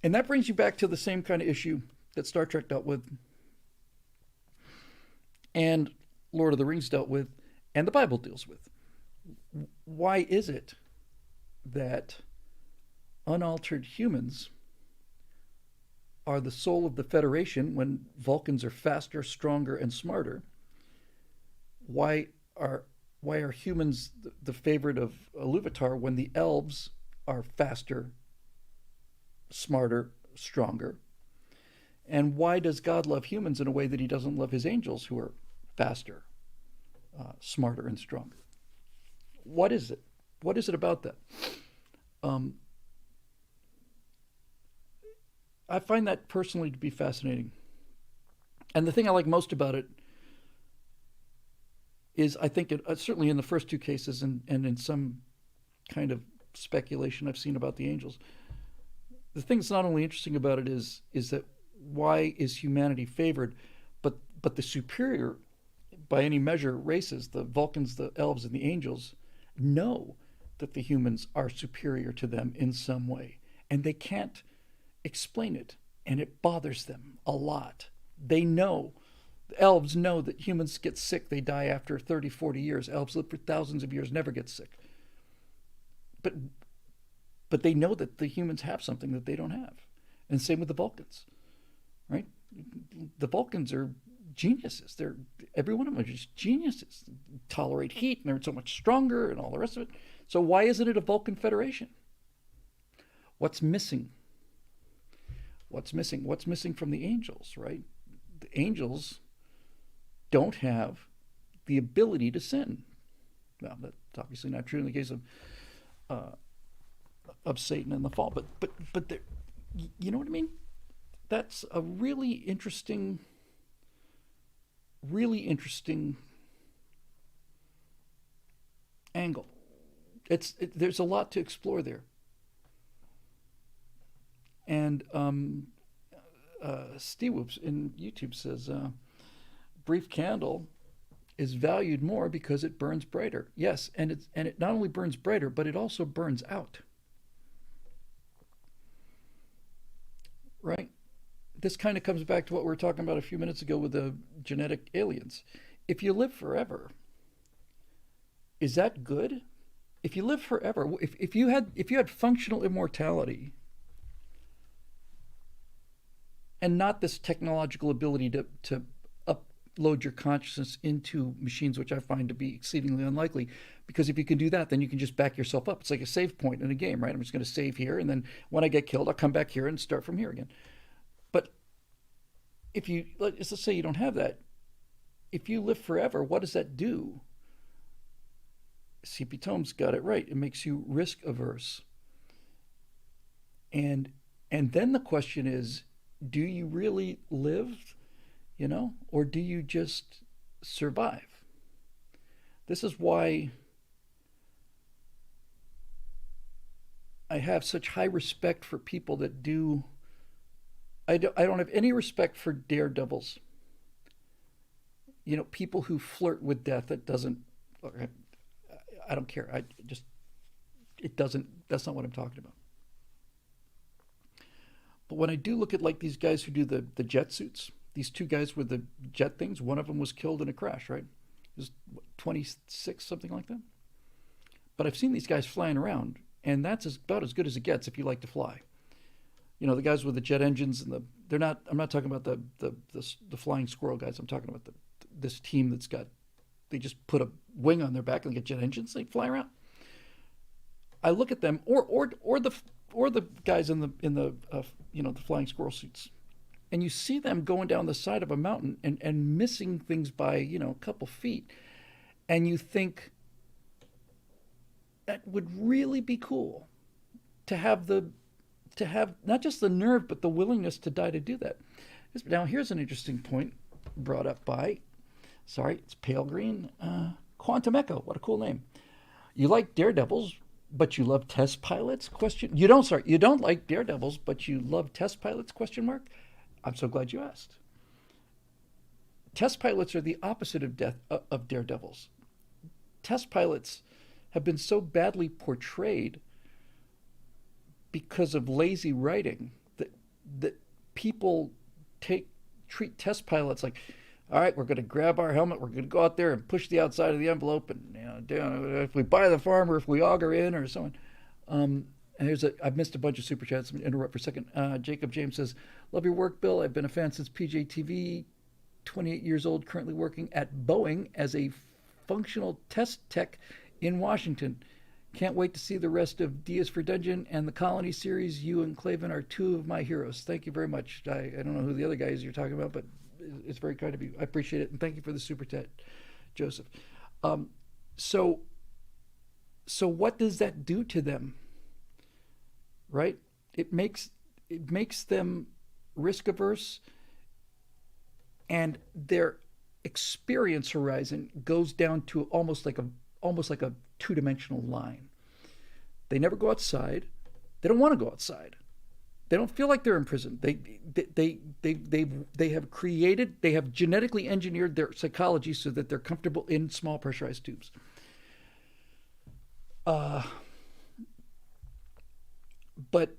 And that brings you back to the same kind of issue that Star Trek dealt with, and Lord of the Rings dealt with, and the Bible deals with. Why is it that unaltered humans are the soul of the Federation when Vulcans are faster, stronger, and smarter? Why are humans the favorite of Iluvatar when the elves are faster, smarter, stronger? And why does God love humans in a way that he doesn't love his angels who are faster, smarter, and stronger? What is it? What is it about that? I find that personally to be fascinating. And the thing I like most about it is I think certainly in the first two cases and in some kind of speculation I've seen about the angels, the thing that's not only interesting about it is that why is humanity favored, but the superior, by any measure, races, the Vulcans, the elves, and the angels, know that the humans are superior to them in some way. And they can't explain it, and it bothers them a lot. They know, elves know that humans get sick, they die after 30, 40 years. Elves live for thousands of years, never get sick. But but they know that the humans have something that they don't have. And same with the Vulcans, right? The Vulcans are geniuses. They're every one of them are just geniuses. Tolerate heat and they're so much stronger and all the rest of it. So why isn't it a Vulcan Federation? What's missing? What's missing? What's missing from the angels, right? The angels don't have the ability to sin. Well, that's obviously not true in the case of Satan and the fall, but you know what I mean? That's a really interesting angle. There's a lot to explore there. And Steve Whoops in YouTube says, brief candle is valued more because it burns brighter. Yes, and it not only burns brighter, but it also burns out. Right? This kind of comes back to what we were talking about a few minutes ago with the genetic aliens. If you live forever, is that good? If you live forever, if you had functional immortality and not this technological ability to upload your consciousness into machines, which I find to be exceedingly unlikely, because if you can do that, then you can just back yourself up. It's like a save point in a game, right? I'm just going to save here, and then when I get killed, I'll come back here and start from here again. But if you, let's say you don't have that, if you live forever, what does that do? CP Tomes got it right. It makes you risk averse. And then the question is, do you really live, or do you just survive? This is why I have such high respect for people that do. I don't have any respect for daredevils. People who flirt with death. That doesn't. I don't care. It doesn't. That's not what I'm talking about. But when I do look at like these guys who do the jet suits, these two guys with the jet things, one of them was killed in a crash, right? It was 26, something like that. But I've seen these guys flying around, and that's about as good as it gets if you like to fly. The guys with the jet engines and they're not. I'm not talking about the flying squirrel guys. I'm talking about this team that's got. They just put a wing on their back and they get jet engines. They fly around. I look at them, or the guys in the the flying squirrel suits, and you see them going down the side of a mountain and missing things by a couple feet, and you think that would really be cool to have not just the nerve but the willingness to die to do that. Now here's an interesting point brought up by, sorry, it's pale green, Quantum Echo. What a cool name. You like daredevils, but you love test pilots? You don't like daredevils, but you love test pilots? ? I'm so glad you asked. Test pilots are the opposite of daredevils. Test pilots have been so badly portrayed because of lazy writing that people treat test pilots like, all right, we're going to grab our helmet, we're going to go out there and push the outside of the envelope, and if we buy the farm or if we auger in or so on. And I've missed a bunch of super chats. I'm going to interrupt for a second. Jacob James says, love your work, Bill. I've been a fan since PJTV, 28 years old, currently working at Boeing as a functional test tech in Washington. Can't wait to see the rest of D is for Dungeon and the Colony series. You and Clavin are two of my heroes. Thank you very much. I don't know who the other guy is you're talking about, but it's very kind of you. I appreciate it, and thank you for the super chat, Joseph. So what does that do to them? Right? It makes them risk averse, and their experience horizon goes down to almost like a two-dimensional line. They never go outside. They don't want to go outside. They don't feel like they're in prison. They have genetically engineered their psychology so that they're comfortable in small pressurized tubes. But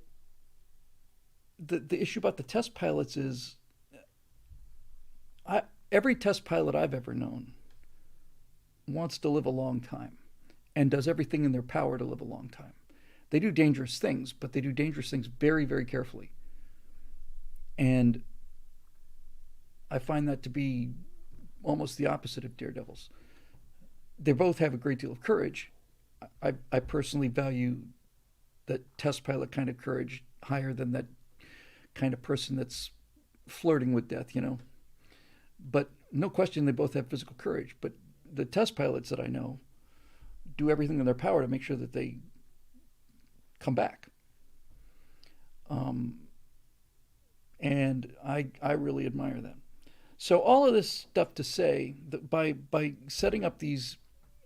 the issue about the test pilots is, I, every test pilot I've ever known wants to live a long time and does everything in their power to live a long time. They do dangerous things, but they do dangerous things very, very carefully. And I find that to be almost the opposite of daredevils. They both have a great deal of courage. I personally value that test pilot kind of courage higher than that kind of person that's flirting with death, you know. But no question, they both have physical courage. But the test pilots that I know do everything in their power to make sure that they come back. And I really admire them. So all of this stuff to say that by setting up these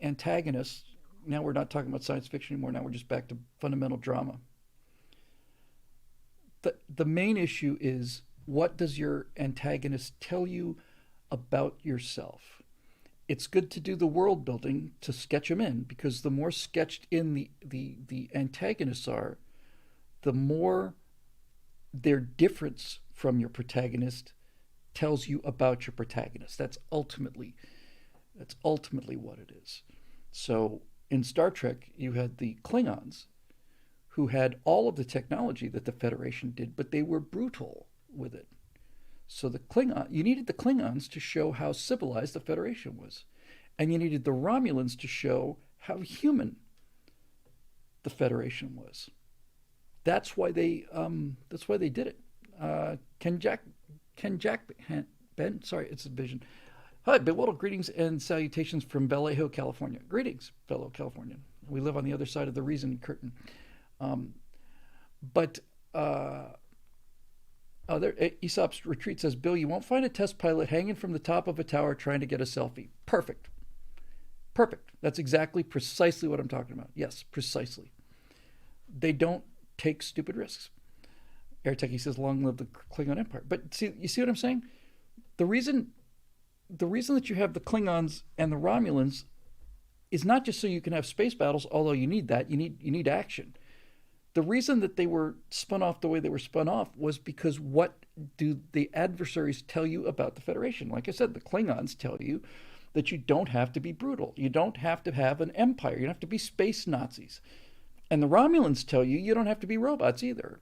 antagonists, now we're not talking about science fiction anymore. Now we're just back to fundamental drama. The main issue is, what does your antagonist tell you about yourself? It's good to do the world building to sketch them in, because the more sketched in the antagonists are, the more their difference from your protagonist tells you about your protagonist. That's ultimately what it is. So in Star Trek, you had the Klingons, who had all of the technology that the Federation did, but they were brutal with it. So you needed the Klingons to show how civilized the Federation was, and you needed the Romulans to show how human the Federation was. That's why they did it. Ken Jack Ben, sorry, it's a vision. Hi, Whittle, greetings and salutations from Vallejo, California. Greetings, fellow Californian. We live on the other side of the reason curtain. Aesop's Retreat says, Bill, you won't find a test pilot hanging from the top of a tower trying to get a selfie. Perfect. That's precisely what I'm talking about. Yes, precisely. They don't take stupid risks. Airtechie says, long live the Klingon Empire. But you see what I'm saying? The reason that you have the Klingons and the Romulans is not just so you can have space battles, although you need that. You need action. The reason that they were spun off the way they were spun off was because, what do the adversaries tell you about the Federation? Like I said, the Klingons tell you that you don't have to be brutal. You don't have to have an empire. You don't have to be space Nazis. And the Romulans tell you you don't have to be robots either.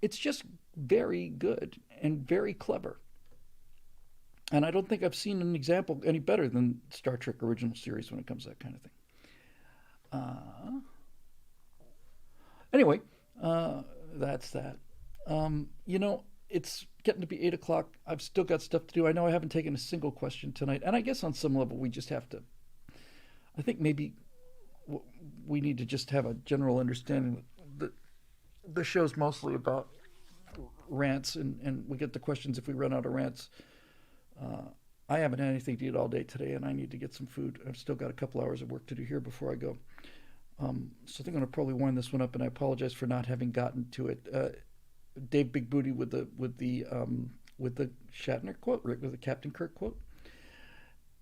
It's just very good and very clever. And I don't think I've seen an example any better than Star Trek original series when it comes to that kind of thing. Anyway, that's that. It's getting to be 8 o'clock. I've still got stuff to do. I know I haven't taken a single question tonight. And I guess on some level we just have to, I think maybe we need to just have a general understanding that the show's mostly about rants, and we get the questions if we run out of rants. I haven't had anything to eat all day today, and I need to get some food. I've still got a couple hours of work to do here before I go. So I think I'm going to probably wind this one up, and I apologize for not having gotten to it. Dave Big Booty with the Shatner quote, with the Captain Kirk quote.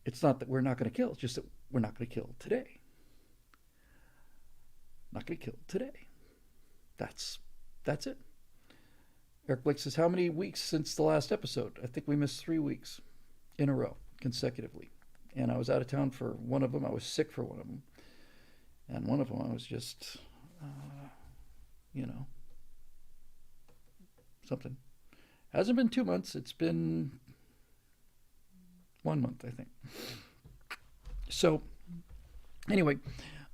It's not that we're not going to kill; it's just that we're not going to kill today. Not going to kill today. That's it. Eric Blake says, how many weeks since the last episode? I think we missed 3 weeks in a row, consecutively. And I was out of town for one of them. I was sick for one of them. And one of them I was just, something. Hasn't been 2 months. It's been 1 month, I think. So, anyway,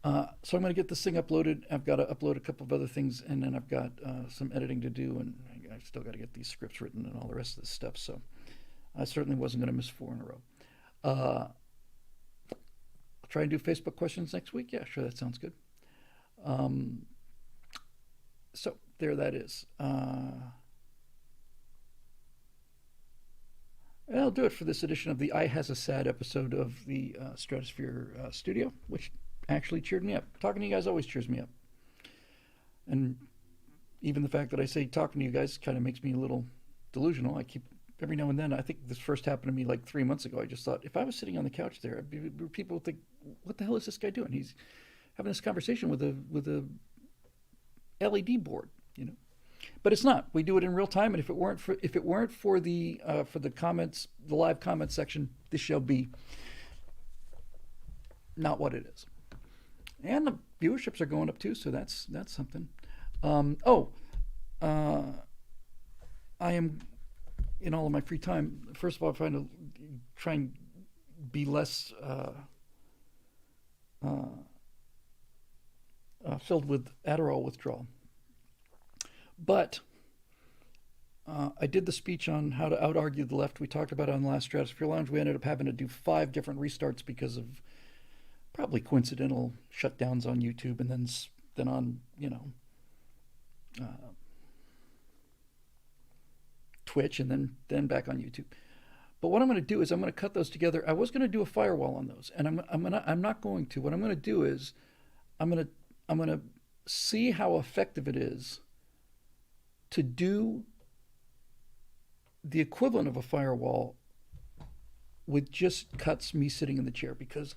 so I'm going to get this thing uploaded. I've got to upload a couple of other things, and then I've got some editing to do, and I've still got to get these scripts written and all the rest of this stuff. So I certainly wasn't going to miss 4 in a row. I'll try and do Facebook questions next week. Yeah, sure, that sounds good. So there that is. That'll do it for this edition of the I Has a Sad episode of the Stratosphere Studio, which actually cheered me up. Talking to you guys always cheers me up. And even the fact that I say talking to you guys kind of makes me a little delusional. I keep, every now and then, I think this first happened to me like 3 months ago. I just thought, if I was sitting on the couch there, people would think, what the hell is this guy doing? He's having this conversation with a LED board, but it's not. We do it in real time, and if it weren't for the comments, the live comments section, this shall be not what it is. And the viewerships are going up too, so that's something. I am, in all of my free time, first of all, trying to try and be less filled with Adderall withdrawal. But I did the speech on how to out-argue the left. We talked about it on the last Stratosphere Lounge. We ended up having to do 5 different restarts because of probably coincidental shutdowns on YouTube, and then on Twitch, and then back on YouTube. But what I'm going to do is I'm going to cut those together. I was going to do a firewall on those, and I'm not going to. What I'm going to do is I'm going to see how effective it is to do the equivalent of a firewall with just cuts me sitting in the chair, because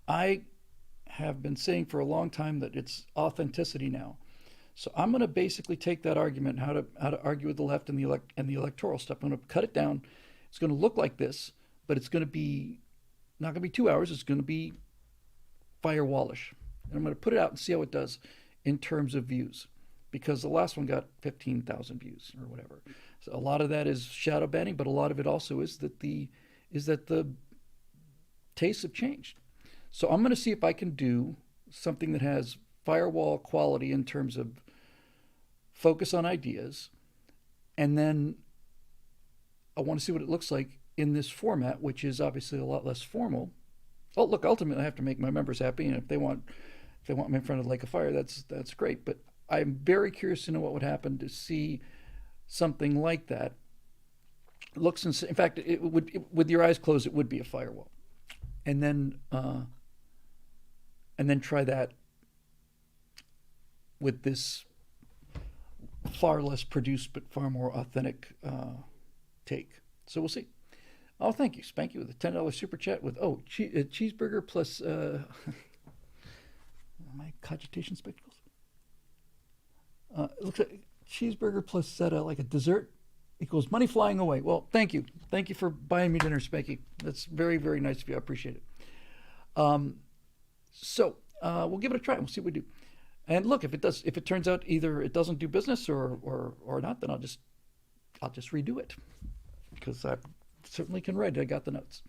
I have been saying for a long time that it's authenticity now. So I'm going to basically take that argument, how to argue with the left and the electoral stuff. I'm going to cut it down. It's going to look like this, but it's going to be not going to be 2 hours. It's going to be firewallish, and I'm going to put it out and see how it does in terms of views, because the last one got 15,000 views or whatever. So a lot of that is shadow banning, but a lot of it also is that the tastes have changed. So I'm going to see if I can do something that has firewall quality in terms of focus on ideas, and then I want to see what it looks like in this format, which is obviously a lot less formal. Oh, look, ultimately I have to make my members happy, and if they want me in front of the Lake of Fire, that's great. But I'm very curious to know what would happen to see something like that. It looks, in fact, it would, with your eyes closed, it would be a firewall, and then try that with this far less produced but far more authentic take. So we'll see. Oh, thank you, Spanky, with a $10 super chat with cheeseburger plus my cogitation spectacles. It looks like cheeseburger plus like a dessert equals money flying away. Well, thank you for buying me dinner, Spanky. That's very, very nice of you. I appreciate it. So we'll give it a try. We'll see what we do. And look, if it turns out either it doesn't do business or not, then I'll just redo it, because I certainly can write it. I got the notes.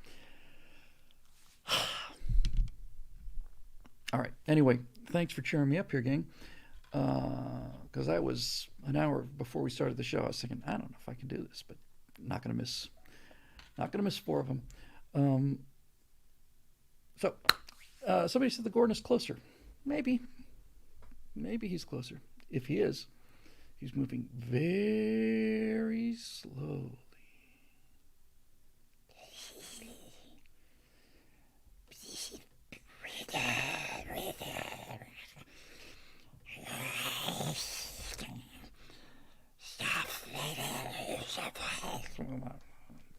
All right. Anyway, thanks for cheering me up here, gang. Because I was an hour before we started the show, I was thinking, I don't know if I can do this, but not gonna miss 4 of them. So somebody said the Gordon is closer. Maybe he's closer. If he is, he's moving very slowly.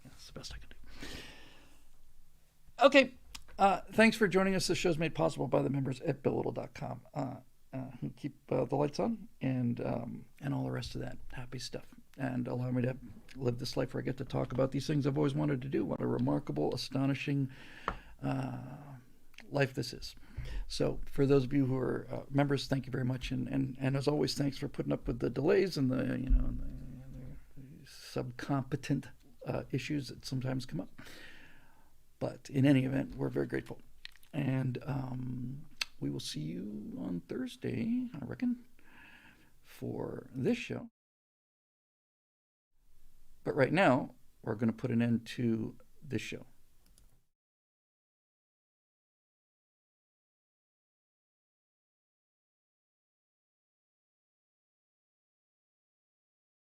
That's the best I can do. Okay. Thanks for joining us. This show's made possible by the members at BillWhittle.com, who keep the lights on and all the rest of that happy stuff, and allow me to live this life where I get to talk about these things I've always wanted to do. What a remarkable, astonishing life this is. So for those of you who are members, thank you very much, and as always, thanks for putting up with the delays and the subcompetent issues that sometimes come up. But in any event, we're very grateful. And we will see you on Thursday, I reckon, for this show. But right now, we're going to put an end to this show.